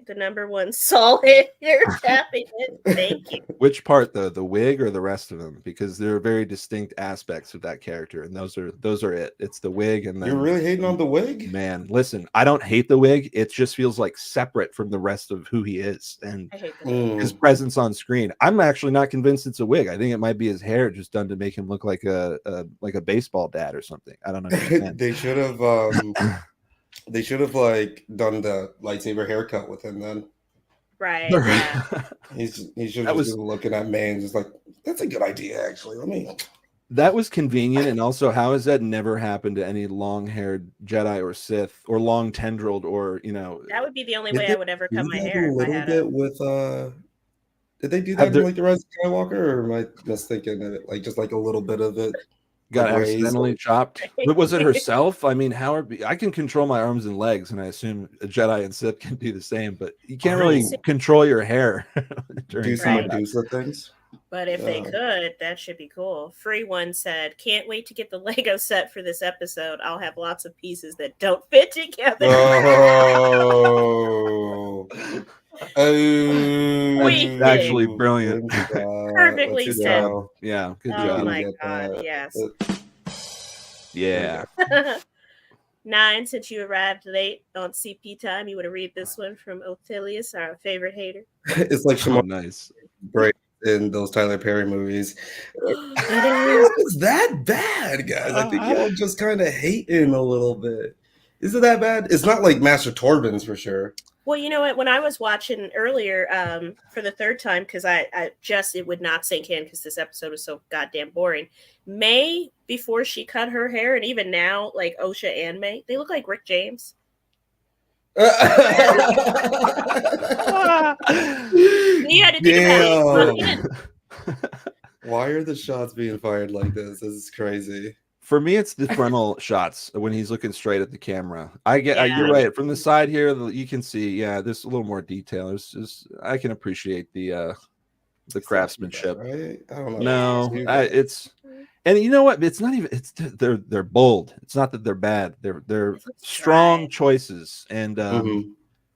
The number one solid. You're tapping it. Thank you. Which part though? The wig or the rest of them? Because there are very distinct aspects of that character, and those are it. It's the wig, and then, you're really hating on the wig, man. Listen, I don't hate the wig. It just feels like separate from the rest of who he is and his presence on screen. I'm actually not convinced it's a wig. I think it might be his hair just done to make him look like a baseball dad or something. I don't know. They should have. They should have done the lightsaber haircut with him then. Right. Yeah. He should have been looking at May and just that's a good idea, actually. That was convenient, and also, how has that never happened to any long-haired Jedi or Sith or long tendrilled or That would be the only way I would ever cut my hair. A little bit with did they do that in the Rise of Skywalker, or am I just thinking of it just a little bit of it? Got accidentally chopped. But was it herself? I mean, I can control my arms and legs, and I assume a Jedi and Sith can do the same, but you can't really control your hair do some Medusa things. But if they could, that should be cool. Free One said, "Can't wait to get the Lego set for this episode. I'll have lots of pieces that don't fit together." Oh. That's actually brilliant. Perfectly said. Yeah, good job. Oh my god, yes. Yeah. 9, since you arrived late on CP time, you want to read this one from Othilius, our favorite hater. It's like nice break in those Tyler Perry movies. It's that bad, guys. I think y'all just kind of hating a little bit. Is it that bad? It's not like Master Torbin's for sure. Well, you know what? When I was watching earlier for the third time, because it would not sink in because this episode was so goddamn boring. May, before she cut her hair, and even now, Osha and May, they look like Rick James. You had to think about it. Why are the shots being fired like this? This is crazy. For me, it's the frontal shots when he's looking straight at the camera. You're right. From the side here, you can see, there's a little more detail. I can appreciate the craftsmanship. Right? I don't know. No, and you know what? It's not even. They're bold. It's not that they're bad. They're strong choices, and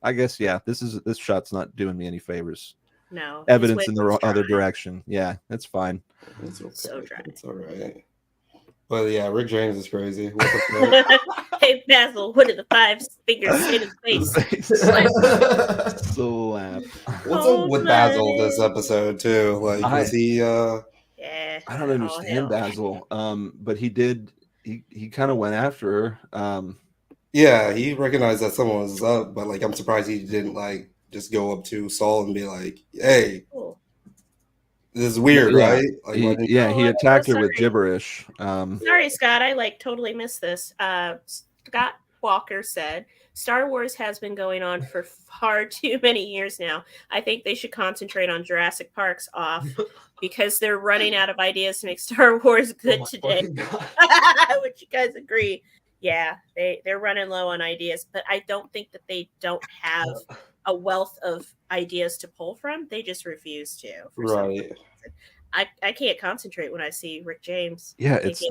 I guess this shot's not doing me any favors. No evidence in the other direction. Yeah, it's fine. It's okay. So dry. It's all right. But yeah, Rick James is crazy. Hey Basil, what are the 5 fingers in his face? Slap. What's up with Basil this episode too? Was he? Yeah. I don't understand Basil. But he did. He kind of went after her. Yeah, he recognized that someone was up, but I'm surprised he didn't just go up to Saul and be like, "Hey." Cool. This is weird, right? He attacked her with gibberish. Sorry, Scott. I totally missed this. Scott Walker said, Star Wars has been going on for far too many years now. I think they should concentrate on Jurassic Park's off because they're running out of ideas to make Star Wars good today. Would you guys agree? Yeah, they're running low on ideas, but I don't think that they don't have a wealth of ideas to pull from. They just refuse to. Right. I can't concentrate when I see Rick James. Yeah, it's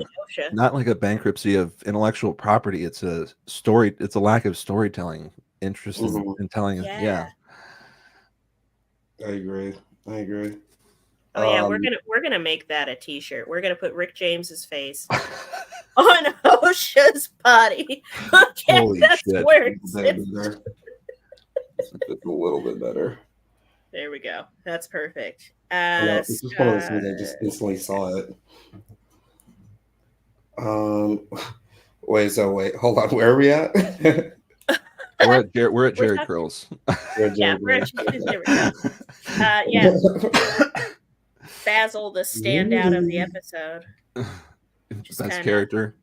not like a bankruptcy of intellectual property. It's a story. It's a lack of storytelling interest in telling it. Yeah. I agree. Oh yeah, we're gonna make that a T-shirt. We're gonna put Rick James's face on Osha's body. Okay, holy that's shit. worse. It's a little bit better. There we go. That's perfect. This is one of those things I just instantly saw it. Wait, hold on. Where are we at? We're at Jerry talking- Curls. Yeah, there we go. Yeah, Basil, the standout of the episode. Just Best kinda character,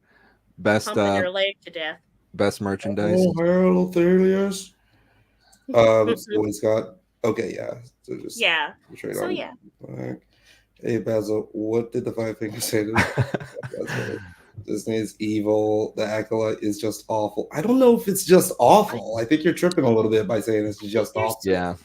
best pumping her leg to death. best merchandise. Oh, Harold Therius. So he's got. Okay, yeah. So just Yeah. straight So on. yeah. Like, hey Basil, what did the Five Fingers say to Basil? Disney's evil. The Acolyte is just awful. I don't know if it's just awful. I think you're tripping a little bit by saying it's just awful. Yeah,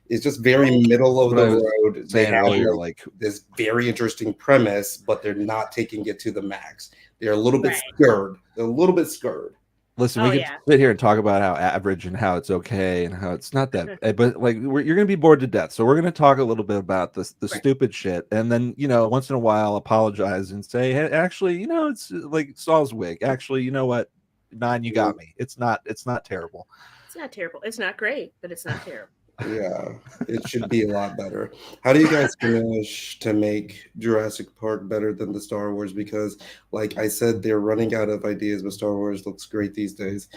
It's just very middle of What I the was road. They saying have earlier, like this very interesting premise, but they're not taking it to the max. They're a little bit Right. scared. They're a little bit scared. listen, Oh, we yeah. can sit here and talk about how average and how it's okay and how it's not that, but like you're gonna be bored to death. So we're gonna talk a little bit about the Right. stupid shit, and then once in a while apologize and say, hey, actually, it's like Saul's wig. Actually, you know what, Nine, you got me. It's not terrible. It's not terrible. It's not great, but it's not terrible. Yeah, it should be a lot better. How do you guys manage to make Jurassic Park better than the Star Wars? Because, like I said, they're running out of ideas, but Star Wars looks great these days.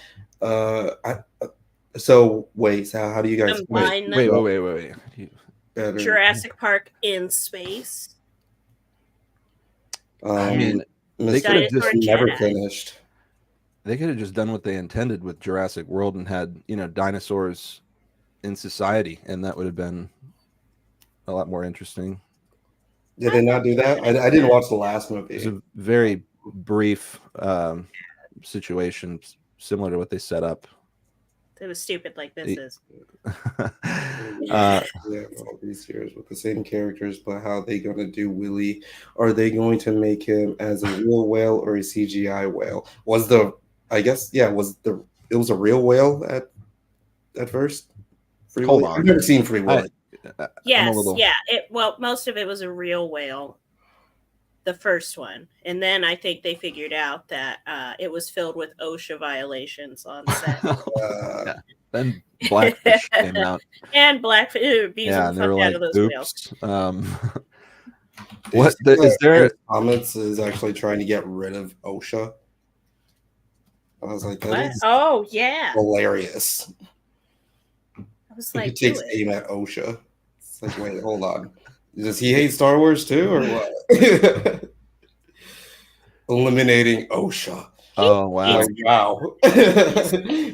So how do you guys Combine them. Wait. better? Jurassic Park in space. I mean, they could have Dinosaur just never Jedi. finished. They could have just done what they intended with Jurassic World and had dinosaurs in society, and that would have been a lot more interesting. Did they not do that? I didn't watch the last movie. It's a very brief situation, similar to what they set up. It was stupid like this is. Yeah, all these years with the same characters, but how are they going to do Willie? Are they going to make him as a real whale or a CGI whale? It was a real whale at first? Free Hold Willy? on. I've never seen Free Willy. Yes, yeah. Most of it was a real whale, the first one, and then I think they figured out that it was filled with OSHA violations on set. Then Blackfish came out. And Blackfish bees Yeah, the and they were fuck like, out of those whales. "Oops." What is there? Comments is actually trying to get rid of OSHA. I was like, that What? is Oh yeah, hilarious. I was Like, like, he takes do it. aim at OSHA. It's like, wait, hold on. Does he hate Star Wars too, or what? Eliminating OSHA. Oh wow, Like, wow.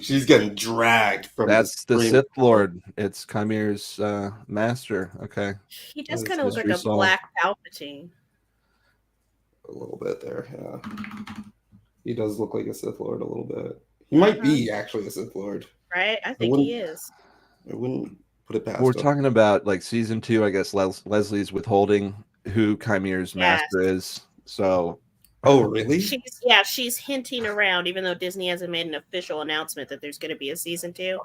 She's getting dragged from. that's the screen. Sith Lord. It's Kymir's master. Okay, He does That's kind of look like a mystery solved. black Palpatine. A little bit there, yeah. He does look like a Sith Lord a little bit. He might be actually a Sith Lord. Right? I think he is. I wouldn't put it past we're him. talking about like season 2. I guess Leslie's withholding who Kymir's master is. So, Oh, really? She's hinting around, even though Disney hasn't made an official announcement that there's going to be a season 2.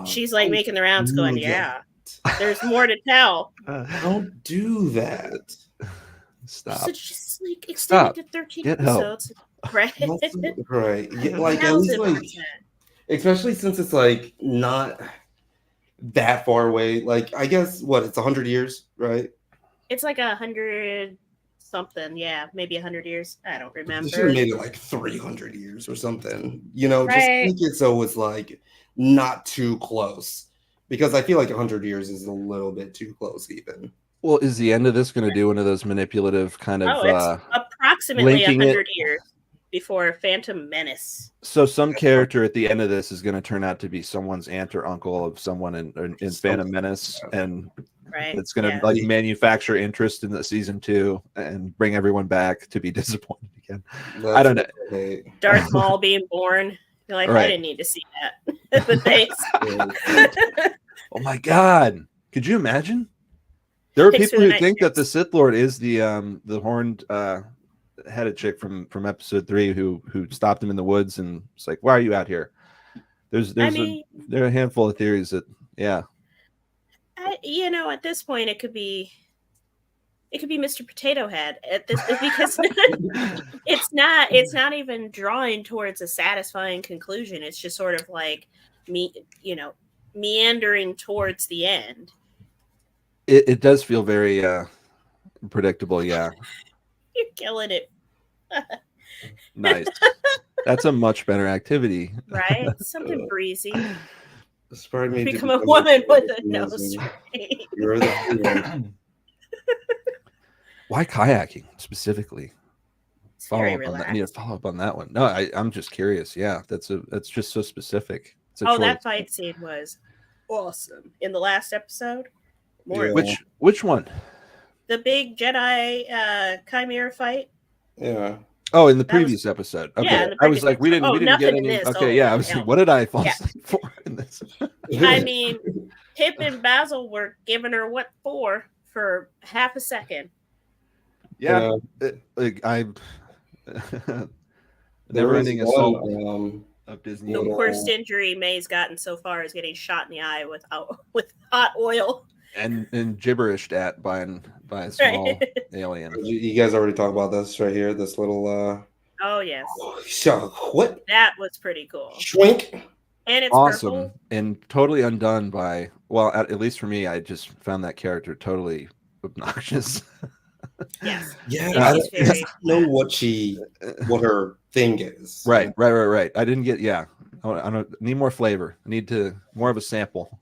She's like making the rounds, going, do "Yeah, there's more to tell." Don't do that. stop. So just like extend Stop. it to 13 Get help. episodes, right? Right. Yeah, like at least like, 1000%. especially since it's like not that far away. Like I guess what it's 100 years, right? It's like 100 something, yeah, maybe 100 years. I don't They should remember. have made it like 300 years or something. Just Right. make it so it's like not too close. Because I feel like 100 years is a little bit too close, even. Well, is the end of this going to do one of those manipulative kind of? It's approximately linking it- 100 years before Phantom Menace. So some character at the end of this is going to turn out to be someone's aunt or uncle of someone in Phantom Menace, and Right. it's going to like manufacture interest in the season 2 and bring everyone back to be disappointed again. I don't know. Okay. Darth Maul being born. You're like, I Right. didn't need to see that. But thanks. Oh my God! Could you imagine? There are Thanks people for the who think night, that the Sith Lord is the horned headed chick from episode 3 who stopped him in the woods and it's like, why are you out here? There are a handful of theories that at this point it could be Mr. Potato Head at this because it's not even drawing towards a satisfying conclusion. It's just sort of like meandering towards the end. it does feel very predictable. Yeah, You're killing it. nice. That's a much better activity. Right? Something breezy. Inspired me to Become a woman with a nose amazing. ring. You're the free one. Why kayaking specifically? It's very I need to relaxed. follow up on that one. No, I'm just curious. Yeah, that's just so specific. It's a Oh, choice. that fight scene was awesome in the last episode. More Yeah. Which one? the big Jedi chimera fight. Yeah. Oh, in the That was- previous episode. Okay, Yeah, in the I was previous like, we episode. didn't get Nothing in any. this. Okay, Oh, yeah, I was no. like, what did I fall Yeah. asleep for in this? I mean, Pip and Basil were giving her what for half a second. Yeah, like I never-ending assault of Disney. The worst injury May's gotten so far is getting shot in the eye with hot oil and gibberished at by a small alien. You guys already talked about this right here. This little Oh yes, what? that was pretty cool. Shrink. And it's Awesome purple. and totally undone by, well, at least for me, I just found that character totally obnoxious. Yes. Yeah, Yeah, I she's don't very- know what her thing is. Right. I didn't get. Yeah, I don't need more flavor. I need more of a sample.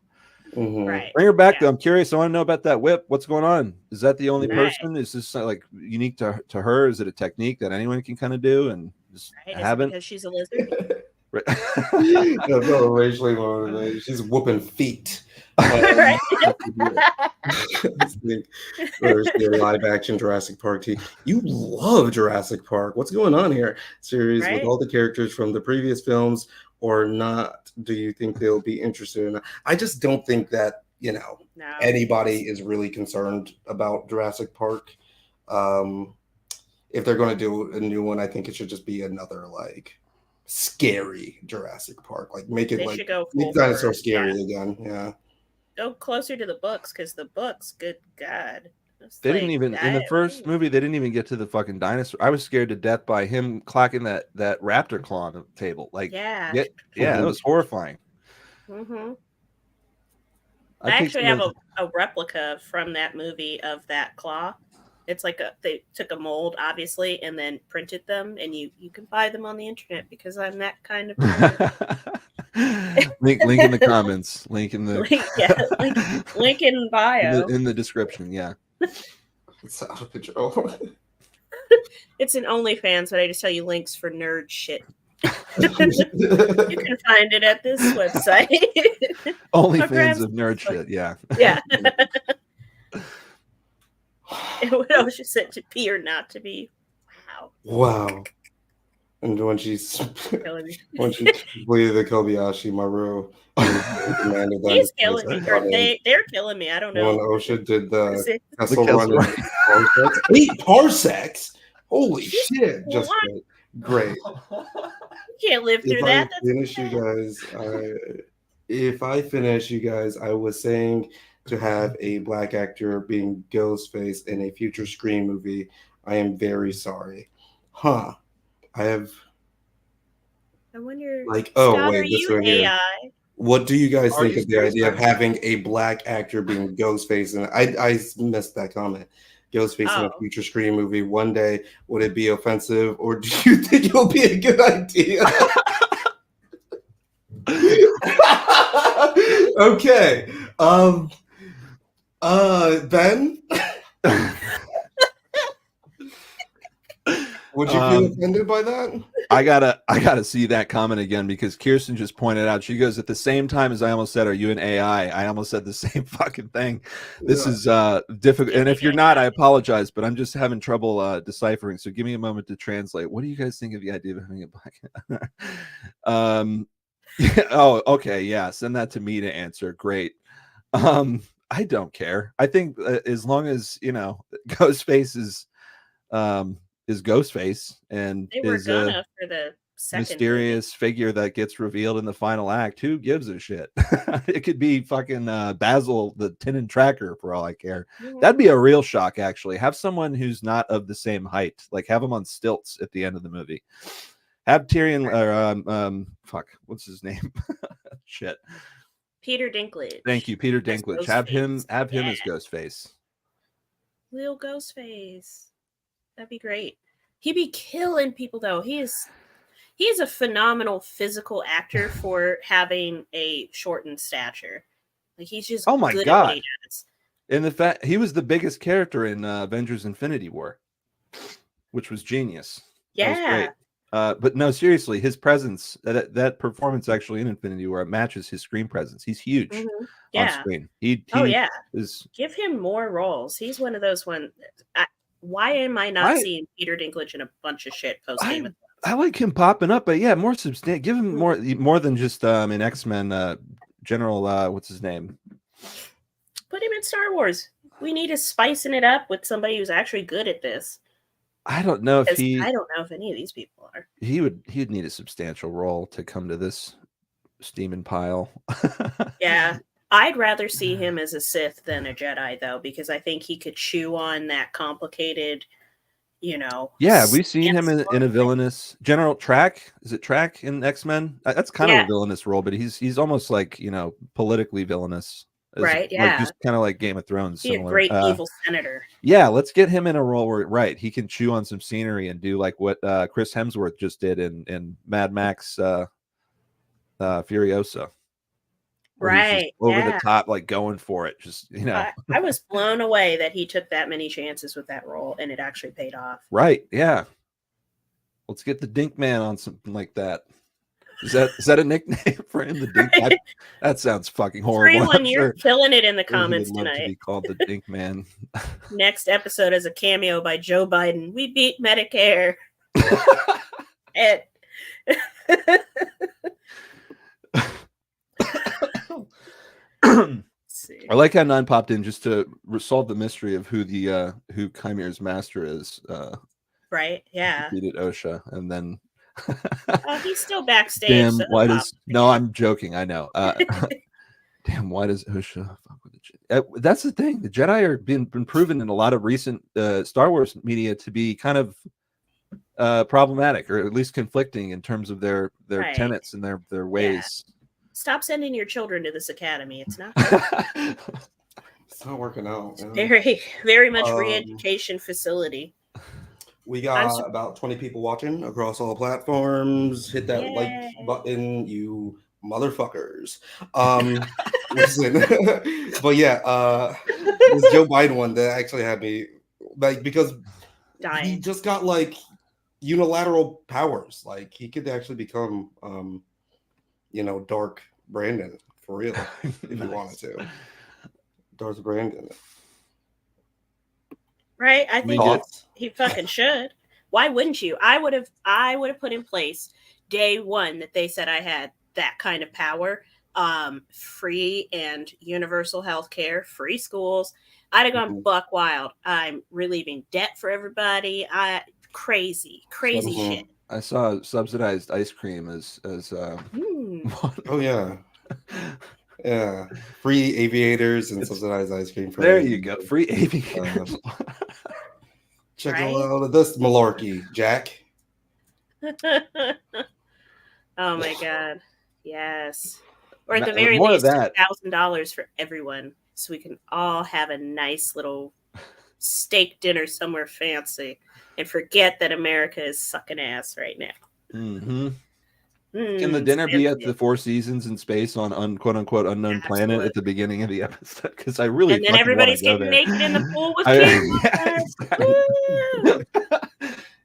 Mhm. Right. Bring her back Yeah. though. I'm curious. I want to know about that whip. What's going on? Is that the only Right. person? Is this like unique to her? Is it a technique that anyone can kind of do and just Right? Is it haven't? because she's a lizard? Right. No, racially motivated. She's whooping feet. Right. There's the live action Jurassic Park team. You love Jurassic Park. What's going on here? Series Right? with all the characters from the previous films or not? Do you think they'll be interested in it? I just don't think that, No. anybody is really concerned about Jurassic Park. If they're going to do a new one, I think it should just be another like scary Jurassic Park. Like make it They like should go make full dinosaur force, scary yeah. again. Yeah. Go closer to the books because the books, good God. They didn't even in the first movie. They didn't even get to the fucking dinosaur. I was scared to death by him clacking that raptor claw on the table. Like, Yeah. yeah, that was horrifying. Mm-hmm. I I actually have a replica from that movie of that claw. It's like they took a mold, obviously, and then printed them, and you can buy them on the internet because I'm that kind of link in the comments. Link in the link in bio. in the description. Yeah, It's out of control. It's an OnlyFans, but I just tell you links for nerd shit. You can find it at this website. only My fans friends- of nerd shit. Yeah, Yeah. What else you said to be or not to be? Wow. Wow. And when she's Killing me. when she completed the Kobayashi Maru, He's killing me. Or they're killing me. I don't When know. Osha did the The Kessel Kessel Run in Run. 8 parsecs. 8 parsecs? Holy shit! Just What? great. You can't live through If that. I finish you guys, I was saying to have a black actor being Ghostface in a future Scream movie. I am very sorry. Huh. I wonder. like, Scott, wait, are this you right here. AI? What do you guys Are think you of the idea of serious? having a black actor being Ghostface? And I missed that comment. Ghostface in a Oh. future Scream movie one day. Would it be offensive, or do you think it'll be a good idea? Okay. Ben? Would you feel offended by that? I gotta see that comment again because Kirsten just pointed out. She goes, at the same time as I almost said, "Are you an AI?" I almost said the same fucking thing. This is difficult, and if you're not, I apologize, but I'm just having trouble deciphering. So give me a moment to translate. What do you guys think of the idea of having a black? Oh, okay, yeah. Send that to me to answer. Great. I don't care. I think as long as Ghostface is Ghostface and They were is gonna for the second mysterious figure that gets revealed in the final act. Who gives a shit? It could be fucking Basil the Tin and Tracker for all I care. movie. That'd be a real shock, actually. Have someone who's not of the same height, like have him on stilts at the end of the movie. Have Tyrion or fuck, what's his name? Shit. Peter Dinklage. Thank you, Peter As Dinklage. Have him Ghostface. as Ghostface. Little Ghostface. That'd be great. He'd be killing people though. He He's a phenomenal physical actor for having a shortened stature. Like he's just Oh my good God. at what he does. And the fact he was the biggest character in Avengers Infinity War, which was genius. That was great. But no, seriously, his presence, that performance actually in Infinity War matches his screen presence. He's huge on screen. He is. Give him more roles. He's one of those why am I not seeing Peter Dinklage in a bunch of shit post Game of Thrones? I like him popping up, but yeah, more substantial. Give him more than just in X-Men. General, what's his name? Put him in Star Wars. We need to spicing it up with somebody who's actually good at this. I don't know if I don't know if any of these people are. He'd need a substantial role to come to this steaming pile. Yeah. I'd rather see him as a Sith than a Jedi, though, because I think he could chew on that complicated, Yeah, we've seen him in a villainous General Track. Is it Track in X-Men? That's kind of a villainous role, but he's almost like politically villainous, right? Yeah, like just kind of like Game of Thrones. Be a great evil senator. Yeah, let's get him in a role where he can chew on some scenery and do like what Chris Hemsworth just did in Mad Max Furiosa. Right, over the top, like going for it. Just I was blown away that he took that many chances with that role, and it actually paid off. Right? Yeah. Let's get the Dink Man on something like that. Is that a nickname for him? The Dink. Right. That sounds fucking horrible. Everyone, you're killing it in the comments love tonight. to be called the Dink Man. Next episode is a cameo by Joe Biden. We beat Medicare. And I like how Nine popped in just to solve the mystery of who Chimere's master is. Right? Yeah. Defeated Osha, and then he's still backstage. Damn, so why does? No, I'm joking. I know. Damn, why does Osha fuck with the Jedi? That's the thing. The Jedi are been proven in a lot of recent Star Wars media to be kind of problematic, or at least conflicting in terms of their tenets and their ways. Yeah. Stop sending your children to this academy. It's not. It's not working out. It's very, very much re-education facility. We got about 20 people watching across all platforms. Hit that like button, you motherfuckers. Listen, but yeah, this Joe Biden one that actually had me like because he just got like unilateral powers. Like he could actually become Dark Brandon for real if he wanted to. Darth Brandon. Right? I think he fucking should. Why wouldn't you? I would have put in place day one that they said I had that kind of power. Free and universal health care, free schools. I'd have gone buck wild. I'm relieving debt for everybody. Crazy shit. I saw subsidized ice cream as oh yeah. Yeah, free aviators and subsidized ice cream. There you go, free aviators. Check out this malarkey, Jack. Oh my god, yes. Or at the very least, $1,000 for everyone, so we can all have a nice little steak dinner somewhere fancy and forget that America is sucking ass right now. Mm-hmm. Can the dinner be at the Four Seasons in space on quote unquote unknown planet at the beginning of the episode? Because I really and then everybody's getting naked in the pool with kids.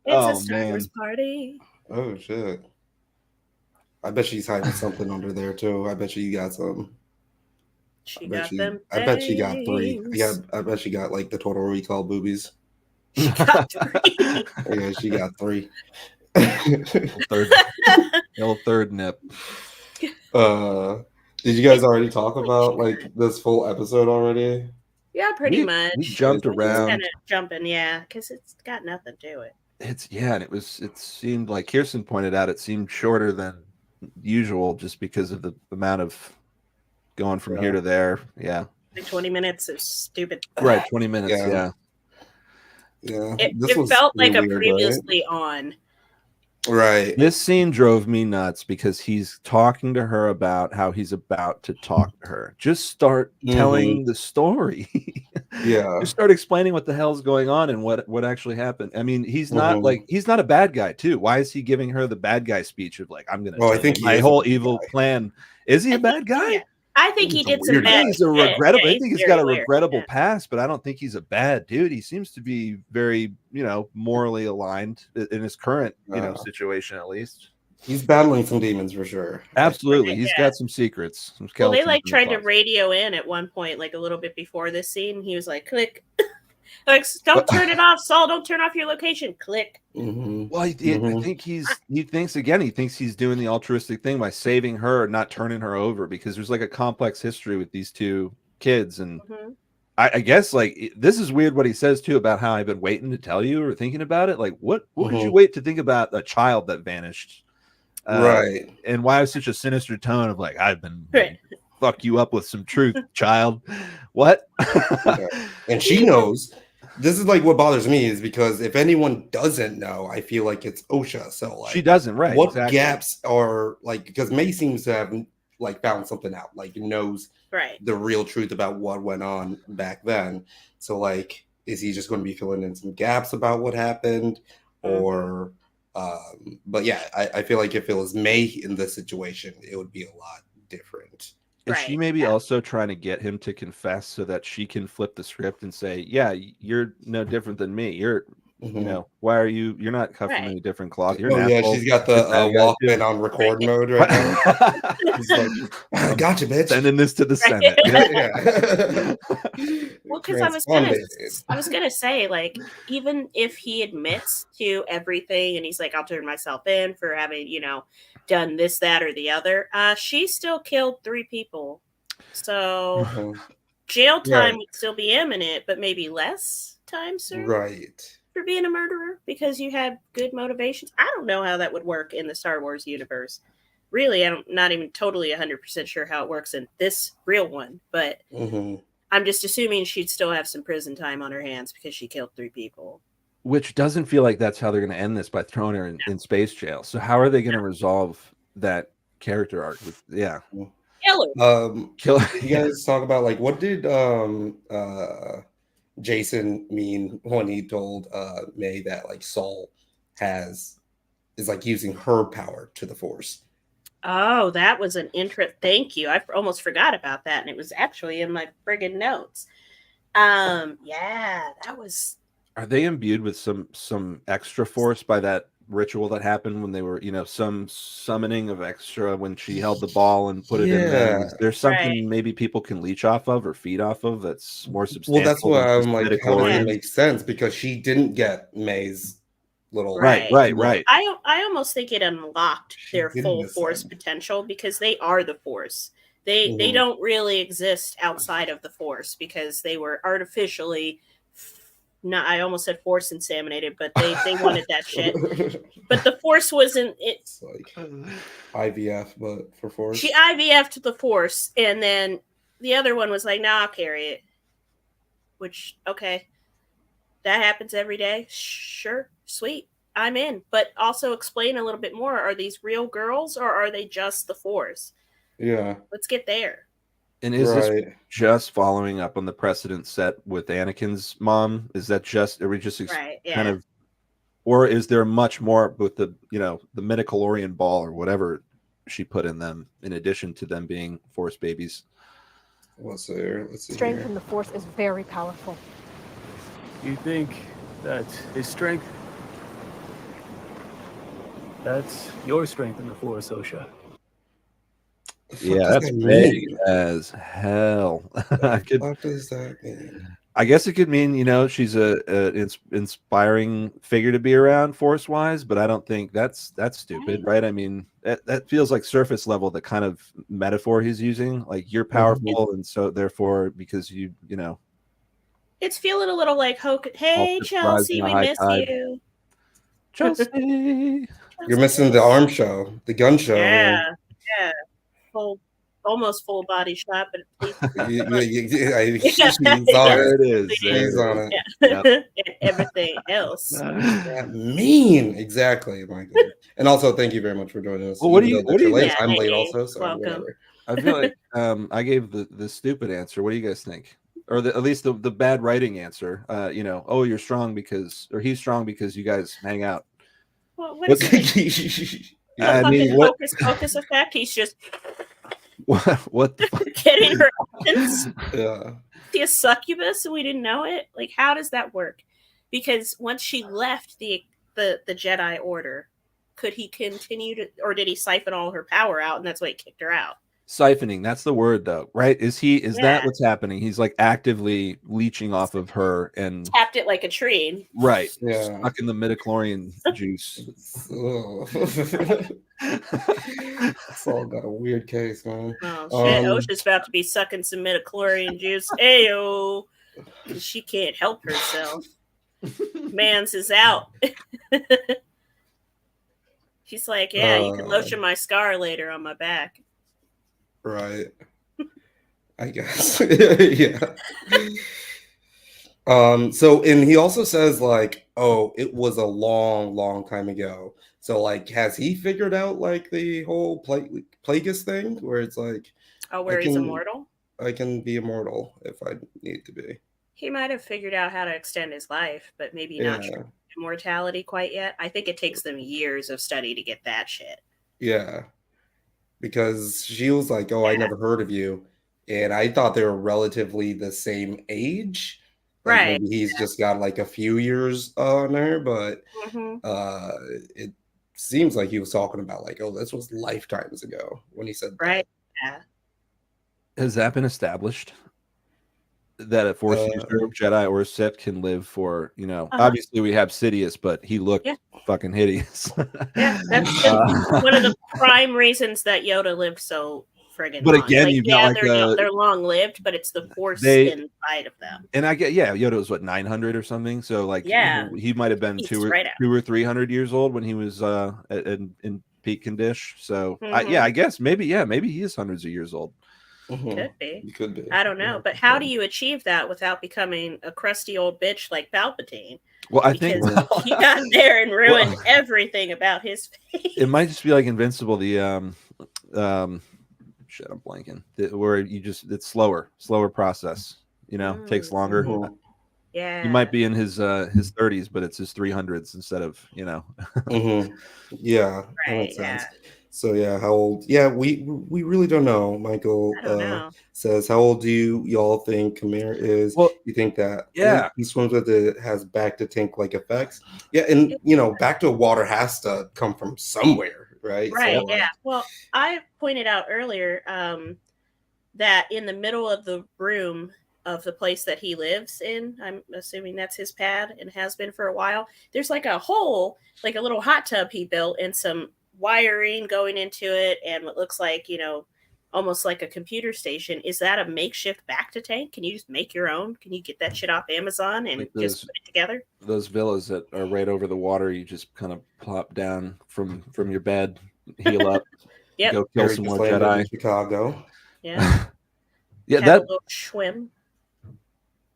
It's a Star Wars party. Oh shit! I bet she's hiding something under there too. I bet you got some. I bet she got 3. I bet she got like the Total Recall boobies. She got 3. Yeah, she got 3. third nip. Did you guys already talk about like this full episode already? Yeah, pretty much. We jumped around. Kind of jumping, yeah, because it's got nothing to it. And it seemed like Kirsten pointed out, it seemed shorter than usual just because of the amount of going from here to there. Yeah. Like 20 minutes is stupid. Right, 20 minutes, yeah. Yeah. It felt like a previously on. Right. This scene drove me nuts because he's talking to her about how he's about to talk to her. Just start telling the story. Yeah. Just start explaining what the hell's going on and what actually happened. I mean, he's not he's not a bad guy too. Why is he giving her the bad guy speech of like, I'm gonna tell you my whole evil plan? Is he a bad guy? Yeah. I think he did some bad. I think he's a regrettable. Yeah, I think he's got a regrettable past, but I don't think he's a bad dude. He seems to be very, morally aligned in his current, situation at least. He's battling some demons for sure. Absolutely, he's got some secrets. Some well, they like tried to radio in at one point, like a little bit before this scene. He was like, "Click." Like, don't turn it off, Saul. Don't turn off your location. Click. Well, I think he thinks he's doing the altruistic thing by saving her, not turning her over, because there's like a complex history with these two kids. And I guess like this is weird what he says too about how I've been waiting to tell you or thinking about it. Like, what did you wait to think about a child that vanished? Right. And why was such a sinister tone of like, I've been fuck you up with some truth, child. What? And she knows. This is like what bothers me is because if anyone doesn't know, I feel like it's Osha. So like she doesn't, right? What gaps are like, because May seems to have like found something out, like knows the real truth about what went on back then. So like, is he just going to be filling in some gaps about what happened? Or but yeah, I feel like if it was May in this situation, it would be a lot different. Is she maybe also trying to get him to confess so that she can flip the script and say, yeah, you're no different than me. You're, why are you're not cut from any different cloth. You're she's got the Walkman on record mode right now. She's like, I gotcha, bitch. Sending this to the Senate. Well, because I was gonna say, like, even if he admits to everything and he's like, I'll turn myself in for having, done this, that, or the other, she still killed 3 people. So jail time would still be imminent, but maybe less time served. Right. For being a murderer because you had good motivations. I don't know how that would work in the Star Wars universe. Really, I'm not even totally 100% sure how it works in this real one, but I'm just assuming she'd still have some prison time on her hands because she killed 3 people. Which doesn't feel like that's how they're going to end this by throwing her in space jail. So how are they going to resolve that character arc? Kill her. You guys talk about like what did Jason mean when he told May that like Saul is like using her power to the Force? Oh, that was an interest. Thank you. I almost forgot about that, and it was actually in my friggin' notes. Yeah, that was. Are they imbued with some extra force by that ritual that happened when they were, some summoning of extra when she held the ball and put it in there? There's something maybe people can leach off of or feed off of that's more substantial. Well, that's why I'm like, how does it make sense? Because she didn't get May's little right. I almost think it unlocked their full Force potential because they are the Force. They don't really exist outside of the Force because they were artificially. No, I almost said Force inseminated, but they wanted that shit. But the Force wasn't it. It's like IVF, but for Force. She IVF'd the Force, and then the other one was like, "Nah, I'll carry it." Which, okay, that happens every day. Sure, sweet, I'm in. But also explain a little bit more. Are these real girls, or are they just the Force? Yeah, let's get there. And is this just following up on the precedent set with Anakin's mom? Is that just, are we just kind of, or is there much more with the, the midichlorian ball or whatever she put in them in addition to them being Force babies? Let's see strength in the Force is very powerful. You think that his strength? That's your strength in the Force, Osha. Yeah, that's big as hell. What does that mean? I guess it could mean, she's a inspiring figure to be around Force-wise, but I don't think that's stupid, right? I mean, that feels like surface level, the kind of metaphor he's using. Like, you're powerful, and so therefore, because you know. It's feeling a little like, hey, Chelsea, we miss you. Chelsea. You're missing the arm show, the gun show. Yeah. Full almost full body shot, but please. She's on There it. it is. She's on it. Yeah. And everything else. That mean, exactly, Michael. And also, thank you very much for joining us. Well, what do Even you- though what do you're you late? guys I'm think? late also, so Welcome. whatever. I feel like I gave the stupid answer. What do you guys think? Or at least the bad writing answer. Oh, you're strong because, or he's strong because you guys hang out. Well, what is it? I Fucking mean, what? focus effect. He's just What the fuck? getting her essence. Yeah. Is he a succubus and we didn't know it? Like, how does that work? Because once she left the Jedi Order, could he continue to, or did he siphon all her power out and that's why he kicked her out? Siphoning, that's the word though, right? Is Yeah. that what's happening? He's like actively leeching off of her and Tapped it like a tree. right, Yeah. stuck in the midichlorian juice. It's all got a weird case, man. Oh shit, Osha's about to be sucking some midichlorian juice. Ayo. She can't help herself. Mans is out. She's like, yeah, you can lotion my scar later on my back. Right. I guess. Yeah. So, and he also says like, oh, it was a long, long time ago. So like, has he figured out like the whole Plagueis thing where it's like, oh, where he's immortal? I can be immortal if I need to be. He might have figured out how to extend his life, but maybe not immortality quite yet. I think it takes them years of study to get that shit. Yeah. Because she was like, oh, I never heard of you. And I thought they were relatively the same age. Like right. Maybe he's just got like a few years on her, but it seems like he was talking about like, oh, this was lifetimes ago when he said right. Yeah. Has that been established? That a Force user, Jedi or Sith can live for, obviously we have Sidious, but he looked fucking hideous. Yeah, that's one of the prime reasons that Yoda lived so friggin' but long. again, like, you've got like they're long lived, but it's the Force inside of them. And I get, Yoda was what 900 or something. So like, he might have been two or 300 years old when he was in peak condition. So I guess maybe he is hundreds of years old. Could be. You could be. I don't know. But how do you achieve that without becoming a crusty old bitch like Palpatine? Well, I think he got there and ruined everything about his face. It might just be like Invincible, the shit, I'm blanking. Where it's slower process, takes longer. Yeah. He might be in his 30s, but it's his 300s instead of, Yeah, right, that makes sense. So how old? Yeah, we really don't know. Michael says, how old do y'all think Khmer is? Well, you think that he swims with it, has back to tank like effects? Yeah, and back to water has to come from somewhere, right? Right. So, well, I pointed out earlier that in the middle of the room of the place that he lives in, I'm assuming that's his pad and has been for a while, there's like a hole, like a little hot tub he built and some wiring going into it and what looks like, almost like a computer station. Is that a makeshift back to tank? Can you just make your own? Can you get that shit off Amazon and just put it together? Those villas that are right over the water, you just kind of plop down from your bed, heal up, go kill some more Jedi. Chicago. Yeah. Yeah, that a little swim.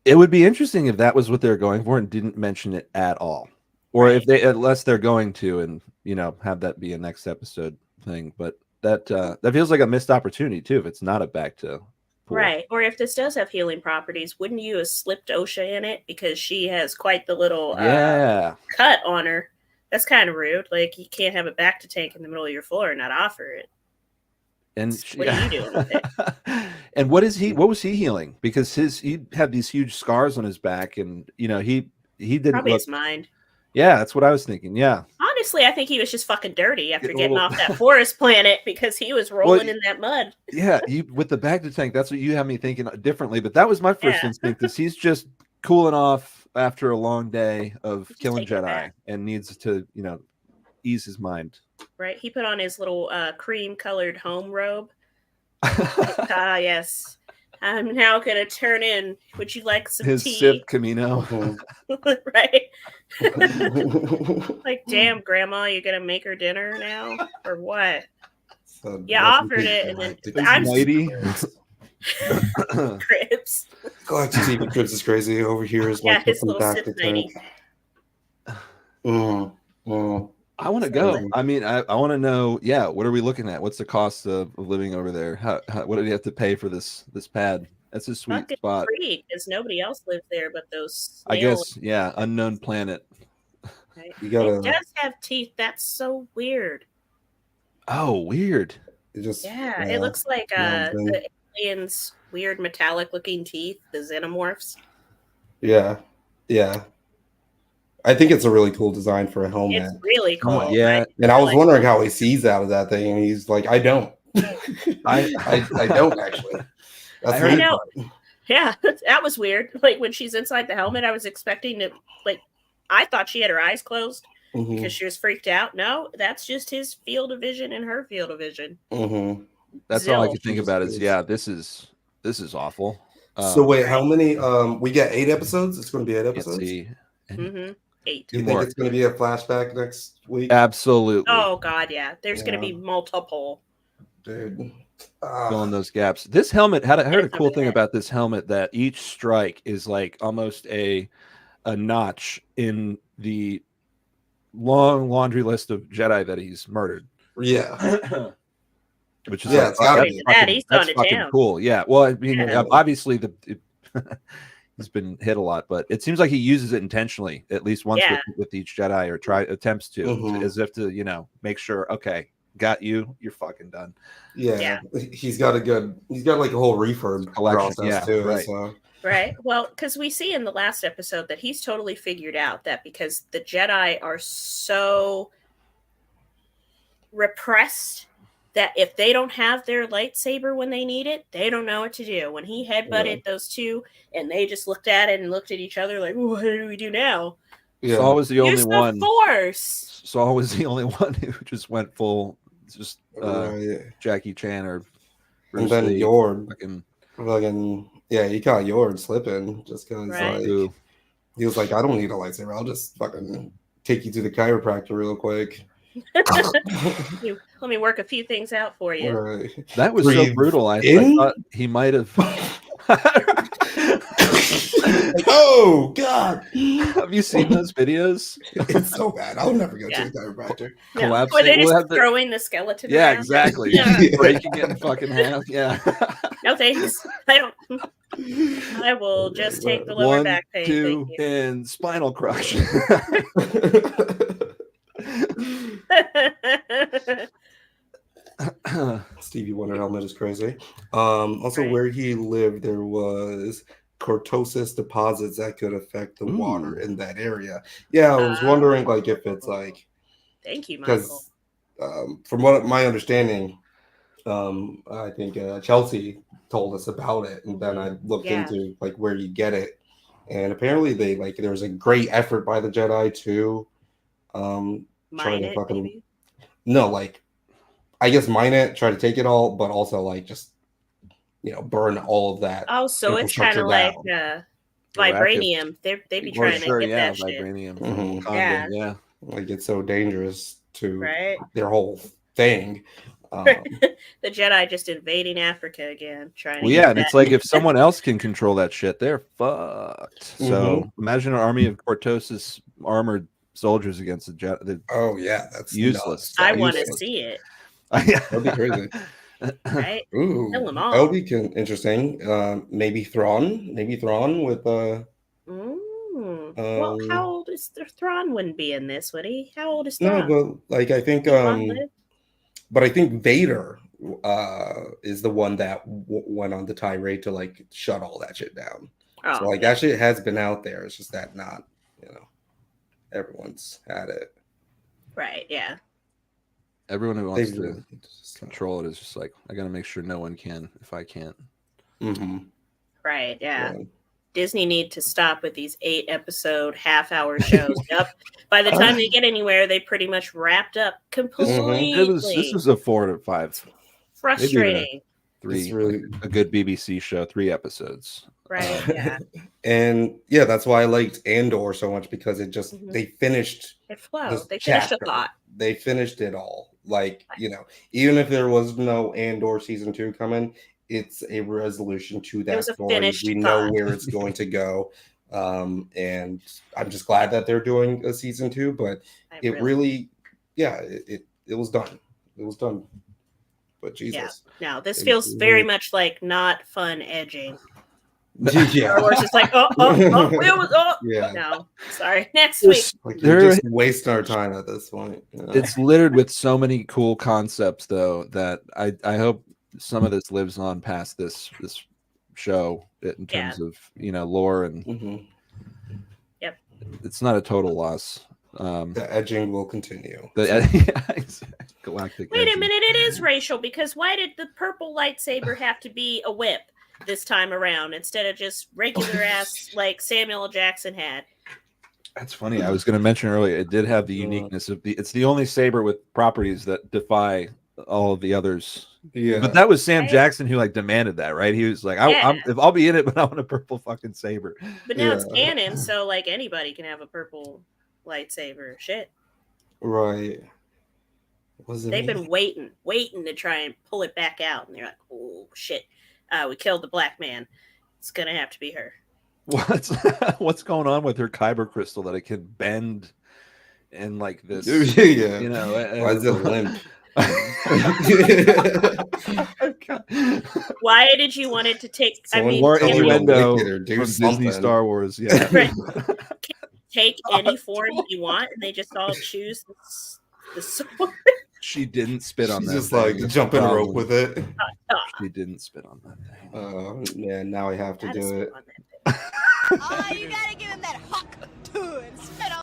It would be interesting if that was what they're going for and didn't mention it at all. Or if they, unless they're going to, and have that be a next episode thing. But that feels like a missed opportunity too. If it's not a back to pool. Right. Or if this does have healing properties, wouldn't you have slipped Osha in it because she has quite the little cut on her? That's kind of rude. Like you can't have a back to tank in the middle of your floor and not offer it. And what are you doing with it? And what was he healing? Because he had these huge scars on his back, and he didn't probably his mind. Yeah, that's what I was thinking. Yeah. Honestly, I think he was just fucking dirty after getting off that forest planet because he was rolling in that mud. Yeah, with the back to tank, that's what you had me thinking differently. But that was my first instinct, is he's just cooling off after a long day of killing Jedi and needs to, ease his mind. Right. He put on his little cream-colored home robe. Yes. I'm now going to turn in. Would you like some his tea? Sith Camino. Right. Like, damn, Grandma, you going to make her dinner now? Or what? offered it, and then I'm mighty. Cribs. Galactic TV Cribs is crazy. Over here is like his some little back Sith to lady. tank. I want to go. I mean, I want to know. Yeah, what are we looking at? What's the cost of living over there? What do you have to pay for this pad? That's a sweet Fucking spot. free, because nobody else lives there but those. I guess, yeah, unknown planet. Right? You gotta. It does have teeth. That's so weird. Oh, weird. It just it looks like thing. the aliens' weird metallic-looking teeth, the xenomorphs. Yeah. I think it's a really cool design for a helmet. It's really cool. Yeah, and I was wondering how he sees out of that thing, and he's like, "I don't. I don't actually." That's I know. Yeah, that was weird. Like when she's inside the helmet, I was expecting to I thought she had her eyes closed because she was freaked out. No, that's just his field of vision and her field of vision. That's all I can think about is this is awful. So wait, how many? We get 8 episodes. It's going to be 8 episodes. 8. Do you think it's going to be a flashback next week? Absolutely. Oh God, yeah. There's going to be multiple. Dude, filling those gaps. This helmet I heard a cool thing about this helmet, that each strike is like almost a notch in the long laundry list of Jedi that he's murdered. Yeah. Which is it's gotta be. That's fucking cool. Yeah. Well, I mean, obviously he's been hit a lot, but it seems like he uses it intentionally at least once with each Jedi, or attempts to, as if to make sure, okay, got you, you're fucking done. Yeah. He's got like a whole refurb process too. Right. So. Right. Well, because we see in the last episode that he's totally figured out that because the Jedi are so repressed that if they don't have their lightsaber when they need it, they don't know what to do. When he headbutted those two and they just looked at it and looked at each other like, what do we do now? Yeah. Saul was the only one. Force. Saul was the only one who just went full, Jackie Chan or Bruce and then Lee. Yord. Fucking, he caught Yord slipping just because he was like, I don't need a lightsaber. I'll just fucking take you to the chiropractor real quick. Let me work a few things out for you. Right. That was so brutal. I thought he might have. Oh God! Have you seen those videos? It's so bad. I'll never go to the chiropractor. No. Where they're just throwing the skeleton. Yeah, around. Exactly. Breaking it in fucking half. Yeah. No thanks. I don't. I will just take the lower back pain. 1, 2, and spinal crush. Stevie Wonder helmet is crazy. Also, where he lived, there was cortosis deposits that could affect the water in that area. Yeah, I was wondering, if it's like. Thank you, Michael. Because from what my understanding, I think Chelsea told us about it, and then I looked into where you get it, and apparently there was a great effort by the Jedi to try to fucking maybe? No, I guess mine it, try to take it all, but also just burn all of that. Oh, so it's kind of like vibranium. They be trying to get that vibranium. Shit. Yeah. It's so dangerous to their whole thing. The Jedi just invading Africa again, trying. And it's like if someone else can control that shit, they're fucked. So imagine an army of cortosis armored soldiers against the Jedi. Oh yeah, that's useless. I want to see it. That'd be crazy. Right? Ooh, kill them all. That would be interesting. Maybe Thrawn. with. Well, how old is Thrawn? Wouldn't be in this, would he? How old is Thrawn? No, but I think. But I think Vader is the one that went on the tirade to shut all that shit down. Oh, so that shit has been out there. It's just that not, everyone's had it. Right. Yeah. Everyone who wants to control it is just I got to make sure no one can if I can't. Right. Yeah. Disney need to stop with these 8-episode half-hour shows. By the time they get anywhere, they pretty much wrapped up completely. This was a 4 to 5. Frustrating. 3, a good BBC show, 3 episodes. Right. Yeah. And that's why I liked Andor so much, because it just they finished. It flowed. They finished the thought. They finished it all, Like, even if there was no Andor season 2 coming, it's a resolution to It that was a story. finished We know thought. where it's going to go. And I'm just glad that they're doing a season 2, but it really it was done. It was done. But Jesus. Yeah. No, this feels very much like not fun edging. Yeah. Or it's just like, it was, Yeah. No, sorry. Next week. Like, you're just wasting our time at this point. It's littered with so many cool concepts, though, that I hope some of this lives on past this show in terms of lore and Yep. It's not a total loss. The edging will continue. Galactic. Wait edging. a minute, it is racial because why did the purple lightsaber have to be a whip this time around instead of just regular ass like Samuel L. Jackson had? That's funny. I was going to mention earlier, it did have the uniqueness of it's the only saber with properties that defy all of the others. Yeah, but that was Sam Jackson who demanded that, right? He was like, if I'll be in it, but I want a purple fucking saber. But now it's canon, so anybody can have a purple lightsaber. Shit. Right. They've been waiting to try and pull it back out, and they're like, "Oh shit, we killed the black man. It's gonna have to be her." What's going on with her kyber crystal that it can bend and this? Yeah. Why is it limp? Why did you want it to take? More innuendo from Disney Star Wars. Yeah. Right. Take any form you want, and they just all choose the sword. She didn't spit on that. Just jumping rope with it. She didn't spit on that thing. Yeah, now I have to do it. Oh, you gotta give him that hawk too and spit on.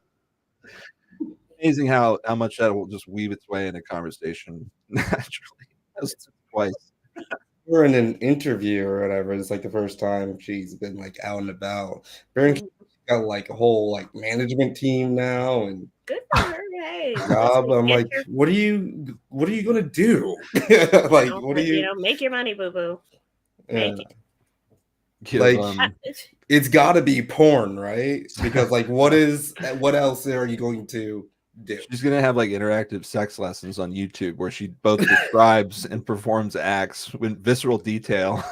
Amazing how much that will just weave its way in a conversation naturally. Twice. We're in an interview or whatever. It's the first time she's been out and about. Baron got a whole make management team now, and good for her. Hey, I'm what are you gonna do? What are you? Make your money, boo boo. Make it. It's got to be porn, right? Because what else are you going to do? She's gonna have interactive sex lessons on YouTube where she both describes and performs acts with visceral detail.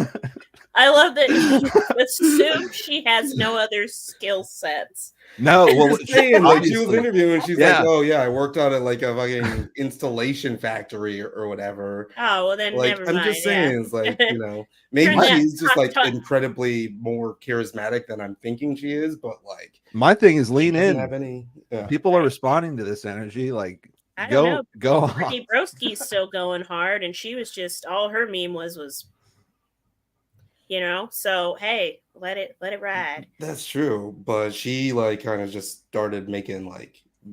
I love that you assume she has no other skill sets. No, well, she was interviewing. She's "Oh yeah, I worked out at a fucking installation factory or whatever." Oh well, then never mind. I'm just saying, it's maybe she's just incredibly more charismatic than I'm thinking she is. But my thing is lean in. Have any? Yeah. People are responding to this energy. I don't go. Brittany Broski's still going hard, and she was just all her meme was. So hey, let it ride. That's true, but she kind of just started making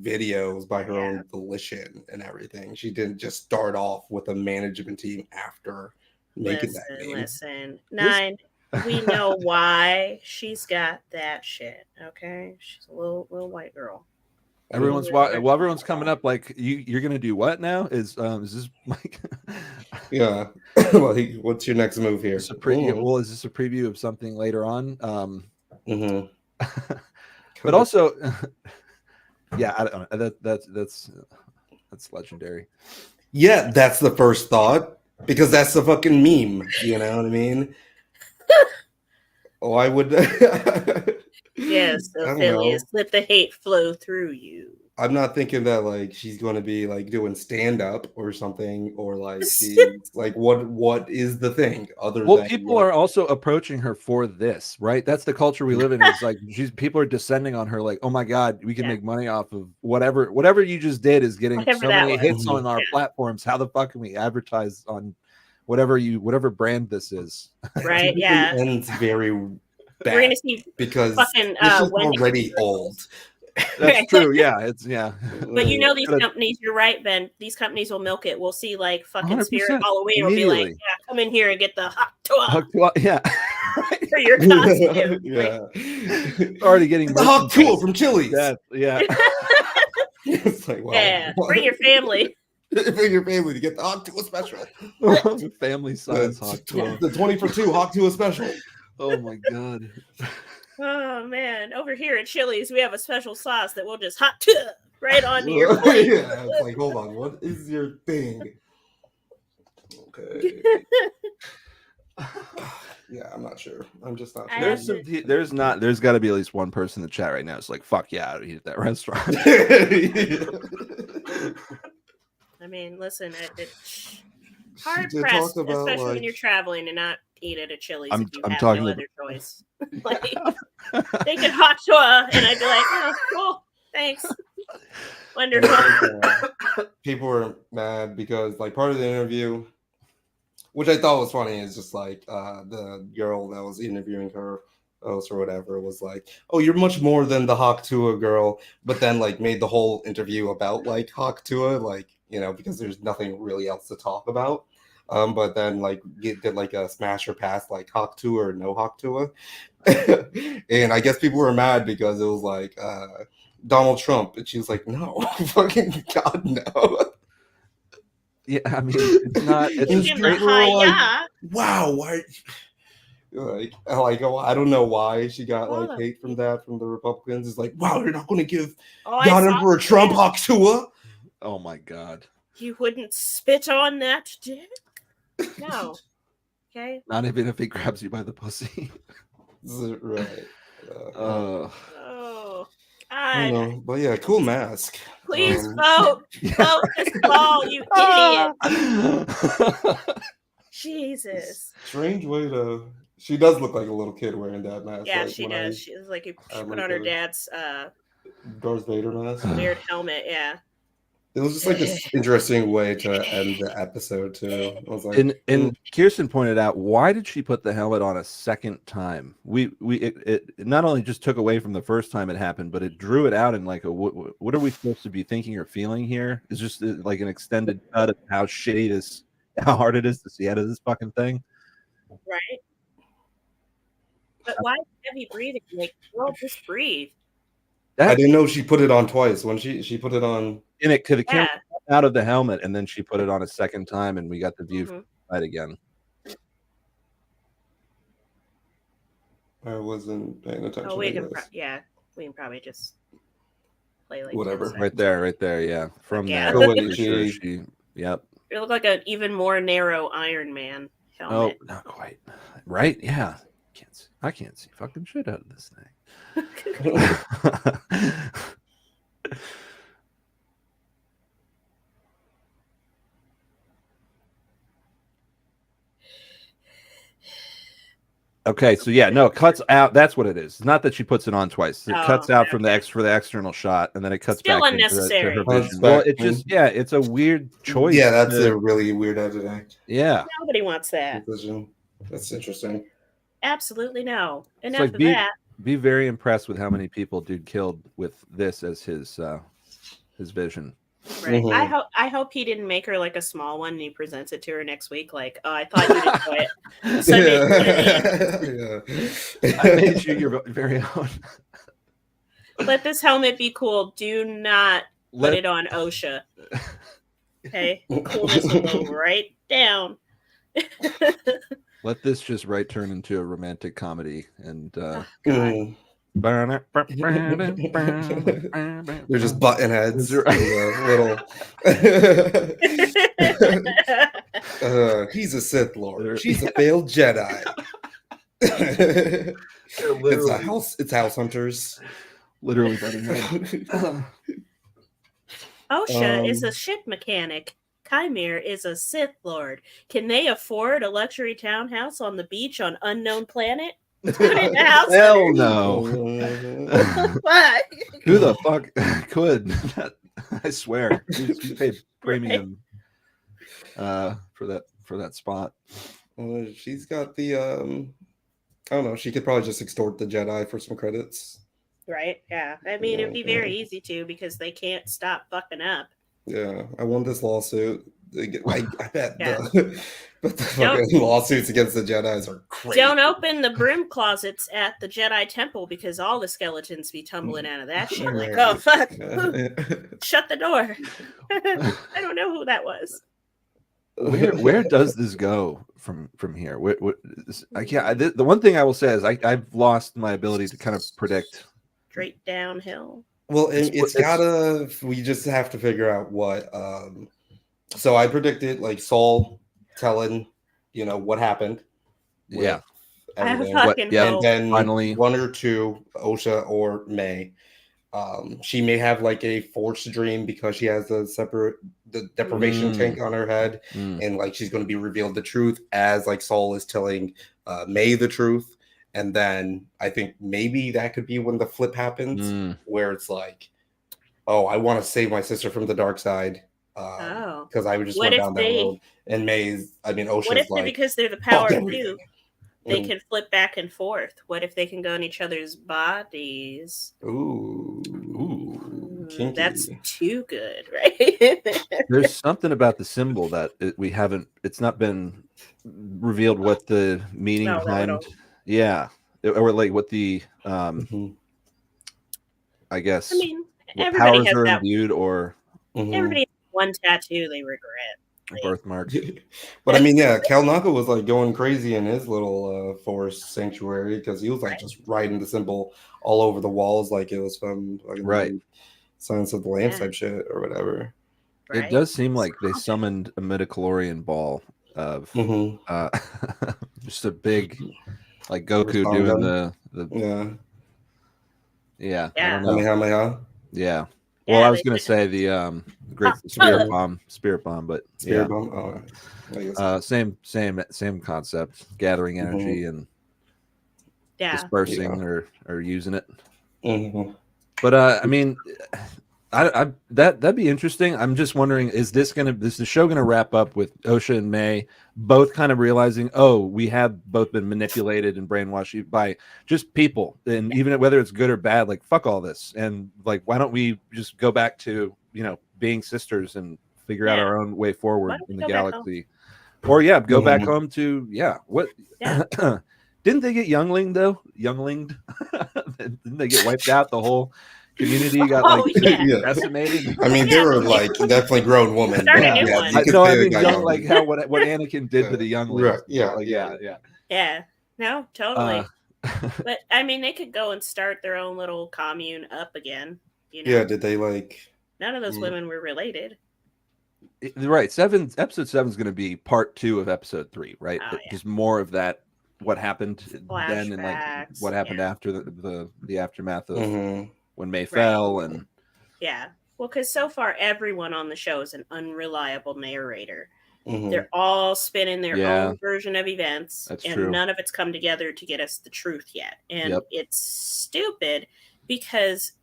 videos by her own volition and everything. She didn't just start off with a management team after making that game. Listen, Nine. We know why she's got that shit. Okay, she's a little white girl. Everyone's everyone's coming up you're gonna do what now? Is this yeah? What's your next move here? Is this a preview of something later on? But also, yeah, I don't know. That's legendary. Yeah, that's the first thought because that's the fucking meme. You know what I mean? I would. Yes, Ophelia, let the hate flow through you. I'm not thinking that she's going to be doing stand up or something, or she's what is the thing other than people are also approaching her for this, right? That's the culture we live in. Is people are descending on her oh my god, we can make money off of whatever you just did is getting so many hits on our platforms. How the fuck can we advertise on whatever brand this is? Right? Yeah. And it's very bad. We're gonna see because fucking it's already old. That's true. Yeah, it's But these companies, you're right, Ben. These companies will milk it. We'll see fucking Spirit Halloween will be come in here and get the hot tool. Yeah. For your costume. Yeah. Already getting the hot tool from Chili's. Yeah. It's bring your family. Bring your family to get the hot tool special. Family size hot tool. The 20 for 2 hot tool special. Oh my god. Oh man, over here at Chili's we have a special sauce that we'll just hot tub. right onto your plate. Yeah, it's like, hold on, what is your thing? Okay. Yeah, I'm not sure. I'm just not I sure. There's got to be at least one person in the chat right now. It's like, fuck yeah, I'd eat at that restaurant. I mean, listen, She hard did pressed, talk about, especially when like, you're traveling and not eat at a Chili's if you I'm have talking no about- other choice. Like, they could hot tour, and I'd be like, oh, cool, thanks, wonderful. people were mad because, like, part of the interview, which I thought was funny, is just like the girl that was interviewing her host or whatever was like, "Oh, you're much more than the Hawk Tua girl," but then like made the whole interview about like Hawk Tua, like, you know, because there's nothing really else to talk about. But then like did like a smash or pass like Hawk Tua or no Hawk Tua, and I guess people were mad because it was like Donald Trump, and she was like, "No, fucking God, no." Yeah, I mean, it's not. It's You a give them the straight. high like, ya. Wow, why? Like, oh, I don't know why she got All like of hate from that from the Republicans. It's like, wow, you're not going to give Oh, I God saw Emperor Trump Hawk Tua? Oh my god! you wouldn't spit on that dick. No, okay. Not even if he grabs you by the pussy. Right. Uh, Oh, I God. know, but yeah, cool mask. Please Um, vote. Vote this ball, you idiot. uh, Jesus. Strange way to. She does look like a little kid wearing that mask. Yeah, like she when does. She was like, she I'm put like on her a- dad's Darth Vader mask. weird helmet. Yeah. It was just like this interesting way to end the episode too. I was like, and Kirsten pointed out, why did she put the helmet on a second time? It not only just took away from the first time it happened, but it drew it out in like a what are we supposed to be thinking or feeling here? It's just like an extended cut of how shitty this, how hard it is to see out of this fucking thing. Right. But why heavy breathing? Like, girl, just breathe. I didn't know she put it on twice. When she put it on. And it could have Yeah. came out of the helmet, and then she put it on a second time, and we got the view from the side again. I wasn't paying attention. Oh, we I can, guess. we can probably just play like Whatever. 10 seconds. Right there, yeah. From Yeah. there, So what for did sure she? Yep. It looked like an even more narrow Iron Man Oh, helmet. not quite. Right? Yeah. I can't see fucking shit out of this thing. Okay, so yeah, no, it cuts out. That's what it is. It's not that she puts it on twice. It cuts out from the for the external shot, and then it cuts Still back unnecessary. to her Cuts vision. back Well, it just it's a weird choice. Yeah, that's a really weird editing yeah. Nobody wants that. decision. That's interesting. Absolutely no. It's Enough like of that. be very impressed with how many people dude killed with this as his vision. Right. Mhm. I hope he didn't make her like a small one and he presents it to her next week. Like, oh, I thought you'd enjoy it. So I made you your very own. let this helmet be cool. Do not put it on Osha. Okay. Coolness will go right down. Let this just right turn into a romantic comedy and Mm. They're just button heads. Little. He's a Sith Lord. She's a failed Jedi. It's a house. It's house hunters. Literally butting heads. Osha is a ship mechanic. Chimere is a Sith Lord. Can they afford a luxury townhouse on the beach on unknown planet? Put it in the house. Hell no. What? Who the fuck could? I swear. You paid premium for that spot. She's got the I don't know. She could probably just extort the Jedi for some credits. Right? Yeah. I mean, it'd be very easy to because they can't stop fucking up. Yeah, I won this lawsuit. I bet Yeah. but the fucking lawsuits against the Jedis are crazy. Don't open the broom closets at the Jedi Temple because all the skeletons be tumbling out of that shit. Like, oh fuck! Shut the door. I don't know who that was. Where does this go from here? I can't. The one thing I will say is I've lost my ability to kind of predict. Straight downhill. Well, we just have to figure out what. So I predicted like Saul telling, what happened with Yeah. I everything. fucking yeah. And hope. then Finally. one or two, Osha or May. She may have like a forced dream because she has the deprivation tank on her head, and like she's going to be revealed the truth as like Saul is telling May the truth. And then I think maybe that could be when the flip happens, where it's like, oh, I want to save my sister from the dark side. Because I would just went down that road. And Osha's what if like, because they're the fuck power of everything. two, they can flip back and forth? What if they can go in each other's bodies? Ooh, kinky. That's too good, right? There's something about the symbol that it's not been revealed what the meaning behind. Yeah, or like what the I guess. I mean, what everybody powers has are that. imbued or Everybody has one tattoo they regret. birthmark. But I mean, yeah, Kalnaka was like going crazy in his little forest sanctuary because he was like just writing the symbol all over the walls like it was from Silence of the Lambs type shit or whatever. It does seem like they summoned a midichlorian ball of just a big like Goku doing the yeah. I don't know. Yeah. Well, I was gonna say the great spirit bomb, but spirit bomb. Oh, same concept, gathering energy and dispersing or using it. But I mean, that'd be interesting. I'm just wondering, is the show gonna wrap up with Osha and May both kind of realizing, oh, we have both been manipulated and brainwashed by just people, and even whether it's good or bad, like fuck all this, and like why don't we just go back to being sisters and figure out our own way forward in the galaxy, or go back home to what? Didn't they get younglinged though? Younglinged? Didn't they get wiped out? The whole community got decimated. I mean, they were like definitely grown women. No, I mean young, like how what Anakin did to the younglings. Yeah. No, totally. But I mean, they could go and start their own little commune up again. Yeah. Did they like? None of those women were related. Right. Episode 7 is going to be part 2 of episode 3. Right. Just more of that. What happened then and like what happened after the aftermath of when May fell and well, because so far everyone on the show is an unreliable narrator. They're all spinning their own version of events. That's and true. None of it's come together to get us the truth yet. And it's stupid because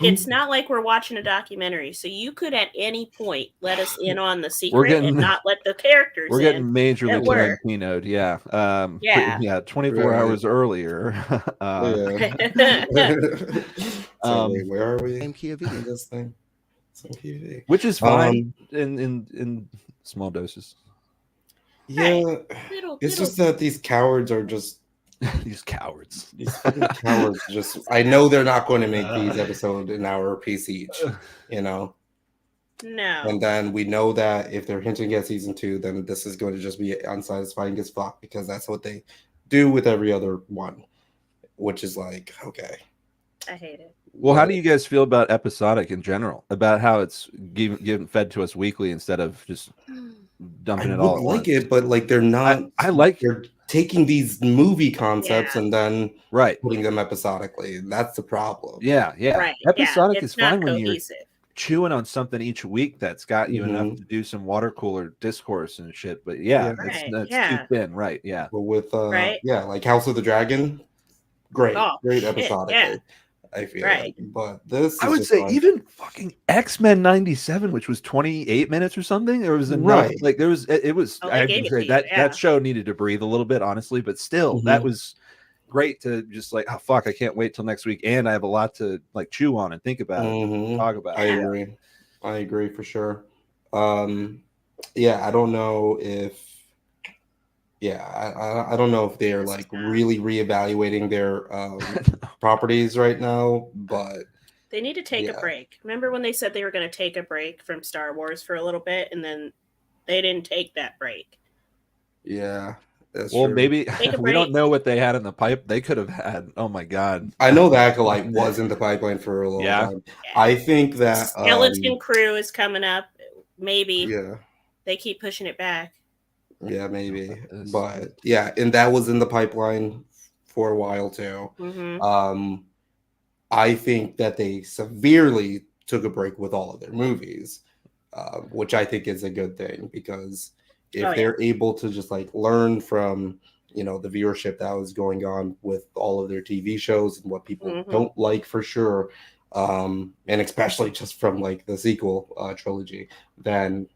it's not like we're watching a documentary. So you could at any point let us in on the secret and not let the characters We're getting majorly Tarantino'd. 24 hours earlier. So wait, where are we? Same QV. This thing. Same QV. Which is fine in small doses. Yeah. It's just that these cowards are just these cowards. These fucking cowards just I know they're not going to make these episodes an hour apiece each, No. And then we know that if they're hinting at season 2, then this is going to just be unsatisfying as fuck because that's what they do with every other one. Which is like, okay. I hate it. Well, how do you guys feel about episodic in general? About how it's given fed to us weekly instead of just dumping it all at once? It, but like they're not. They're taking these movie concepts and then putting them episodically. That's the problem. Episodic is fine when you're chewing on something each week that's got you enough to do some water cooler discourse and shit. But it's too thin, right? Yeah. But with like House of the Dragon, great episodically. I feel like. But this I would say even fucking X-Men 97, which was 28 minutes or something, there was enough like there was it was I have to say that show needed to breathe a little bit, honestly, but still that was great to just like, oh fuck, I can't wait till next week, and I have a lot to like chew on and think about and talk about. I agree for sure. I don't know if I don't know if they're like really reevaluating their properties right now, but they need to take a break. Remember when they said they were going to take a break from Star Wars for a little bit, and then they didn't take that break? Yeah, That's Well, true. maybe a we don't break. know what they had in the pipe. They could have had. Oh my god! I know the Acolyte was in the pipeline for a long Yeah. time. I think that Skeleton Crew is coming up. Maybe yeah, they keep pushing it back. yeah, maybe, This- but yeah, and that was in the pipeline for a while too. Mm-hmm. I think that they severely took a break with all of their movies, which I think is a good thing because if they're able to just like learn from the viewership that was going on with all of their TV shows and what people don't like for sure, and especially just from like the sequel trilogy, then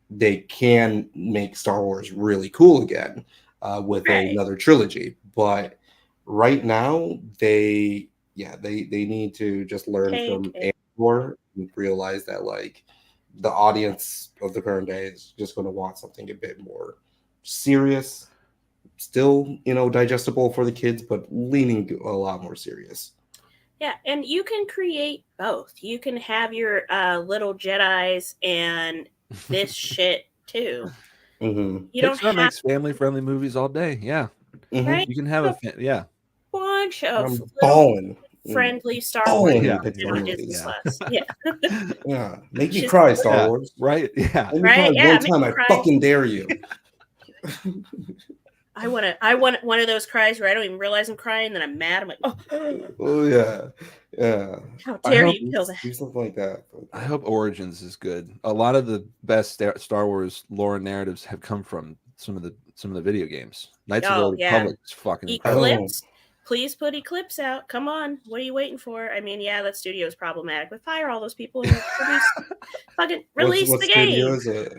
they can make Star Wars really cool again with another trilogy. But right now, they need to just learn from Andor and realize that like the audience of the current day is just going to want something a bit more serious, still digestible for the kids, but leaning a lot more serious. Yeah, and you can create both. You can have your little Jedis and this shit too. Mm-hmm. You don't Pixar have makes family-friendly movies all day. Yeah, right. you can have a Bunch of I'm little balling. friendly Star Wars Yeah, on Disney Plus. Yeah, yeah. Make me Just- cry, Star Wars. right. Yeah, Make me Right, cry yeah, one make time. me I cry. fucking dare you. I want one of those cries where I don't even realize I'm crying, then I'm mad. I'm like, oh, Oh yeah. how dare you kill Do that? something like that. I hope Origins is good. A lot of the best Star Wars lore and narratives have come from some of the video games. Knights of the Old Republic is fucking incredible. Eclipse. Please put Eclipse out. Come on. What are you waiting for? I mean, yeah, that studio is problematic, but fire all those people and release What the game. studio is it?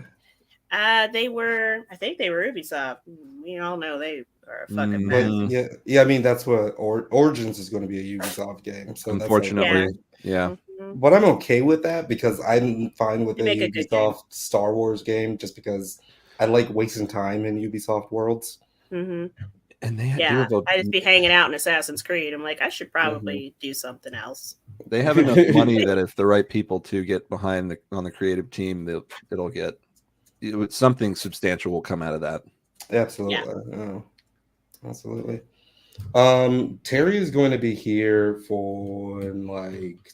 I think they were Ubisoft. We all know they are a fucking mess. But yeah. I mean, that's what Origins is going to be a Ubisoft game. So unfortunately, yeah. But I'm okay with that because I'm fine with They a make a good game. Ubisoft Star Wars game, just because I like wasting time in Ubisoft worlds. Mm-hmm. And they Yeah, I just be hanging out in Assassin's Creed. I'm like, I should probably do something else. They have enough money that if the right people to get behind on the creative team, it'll get something substantial will come out of that. Absolutely. Yeah. Absolutely. Terry is going to be here for like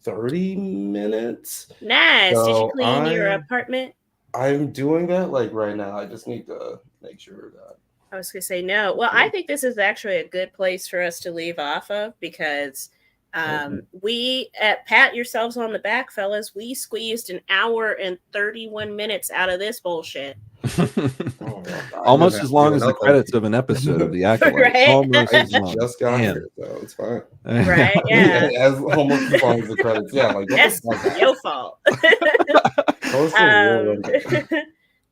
30 minutes. Nice. So Did you clean your apartment? I'm doing that like right now. I just need to make sure that. I was going to say no. Well, I think this is actually a good place for us to leave off of because we pat yourselves on the back, fellas. We squeezed an hour and 31 minutes out of this bullshit. Almost as long as the credits of an episode of the Acolyte. Right? Almost as long. Just got here, so it's fine. Right? Yeah. As almost as long as the credits. Yeah, like that's your fault.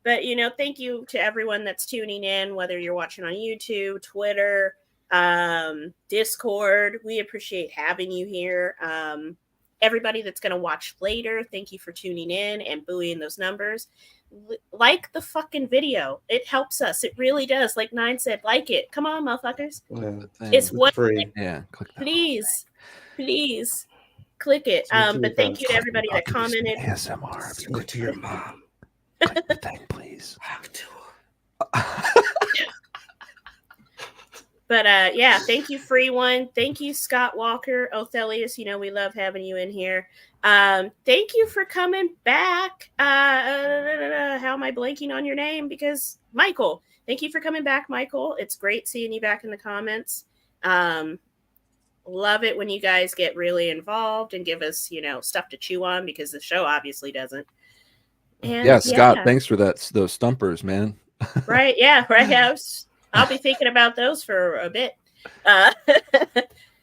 But thank you to everyone that's tuning in, whether you're watching on YouTube, Twitter, Discord. We appreciate having you here. Everybody that's going to watch later, thank you for tuning in and buoying those numbers. Like the fucking video. It helps us. It really does. Like Nine said, like it. Come on, motherfuckers. Yeah, it's one free. Yeah, click that. Please click it. But thank you to everybody that commented. ASMR. Send it to your mom. Click the thing, please. But yeah, thank you, Free One. Thank you, Scott Walker, Othelius. We love having you in here. Thank you for coming back. How am I blanking on your name? Because Michael, thank you for coming back, Michael. It's great seeing you back in the comments. Love it when you guys get really involved and give us, stuff to chew on because the show obviously doesn't. And, yeah, Scott, thanks for those stumpers, man. Right. Yeah. Right. I'll be thinking about those for a bit. That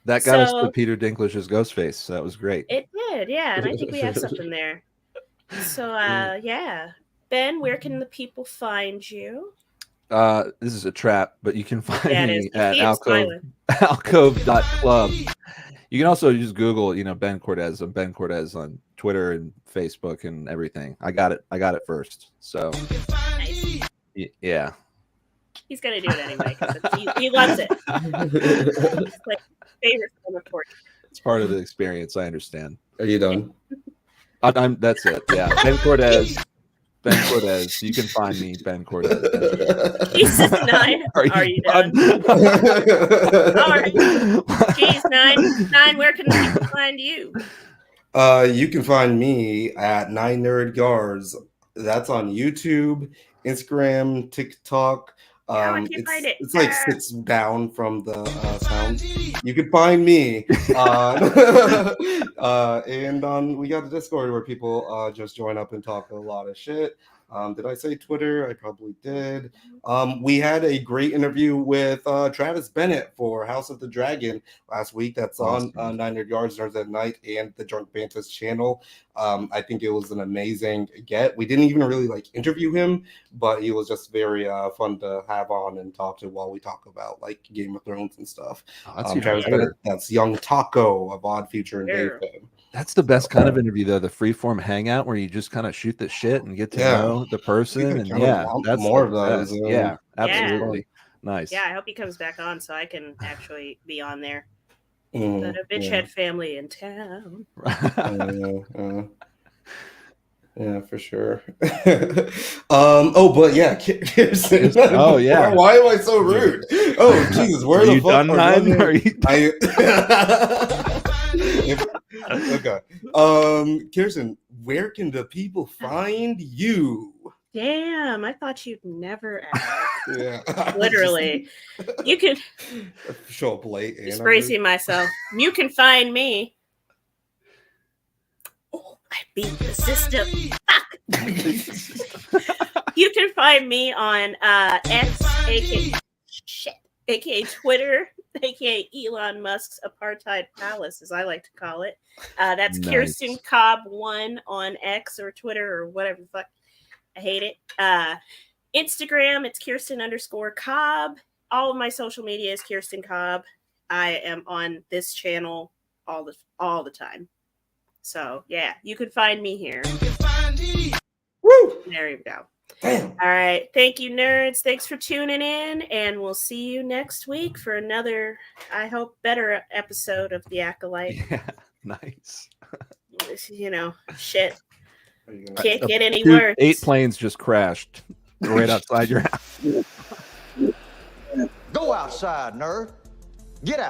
got us to Peter Dinklage's Ghostface. That was great. It did. Yeah. And I think we have something there. So, yeah. Ben, where can the people find you? This is a trap, but you can find me at alcove.club. You can also just Google, Ben Cortez. I'm Ben Cortez on Twitter and Facebook and everything. I got it first. So, nice. Yeah. He's gonna do it anyway because he loves it. It's like favorite form of torture. It's part of the experience. I understand. Are you done? That's it. Yeah, Ben Cortez. Ben Cortez. You can find me, Ben Cortez. Jesus, 9. Are you done? All right. Jeez, 9. Where can people find you? You can find me at 9nerdguards. That's on YouTube, Instagram, TikTok. I can't find it. It's like 6 down from the sound. You can find me and we got a Discord where people just join up and talk a lot of shit. Did I say Twitter? I probably did. We had a great interview with Travis Bennett for House of the Dragon last week. That's on 900 Yards Nerds at Night and the Drunk Banter's channel. I think it was an amazing get. We didn't even really like interview him, but he was just very fun to have on and talk to while we talk about like Game of Thrones and stuff. Travis Bennett, that's Young Taco of Odd Future and Dave fame. That's the best kind of interview, though. The freeform hangout where you just kind of shoot the shit and get to know the person. And that's more of those. Yeah, absolutely. Nice. Yeah, I hope he comes back on so I can actually be on there. Got a bitch head family in town. Yeah, for sure. But yeah, Kirsten. Oh yeah. Why am I so rude? Oh Jesus, where the fuck okay. Kirsten, where can the people find you? Damn, I thought you'd never ask. Yeah. Literally. You can show up late. Just bracing myself. You can find me. Oh, I beat the system. Fuck. You can find me on X, aka Twitter, aka Elon Musk's apartheid palace, as I like to call it. That's nice. Kirsten Cobb 1 on X or Twitter or whatever the fuck. I hate it. Instagram, it's Kirsten_Cobb. All of my social media is Kirsten Cobb. I am on this channel all the time. So yeah, you can find me here. Woo! There you go. Damn. All right. Thank you, nerds. Thanks for tuning in, and we'll see you next week for another, I hope, better episode of The Acolyte. Yeah, nice. Shit. Can't get any worse. 8 planes just crashed right outside your house. Go outside, nerd. Get out.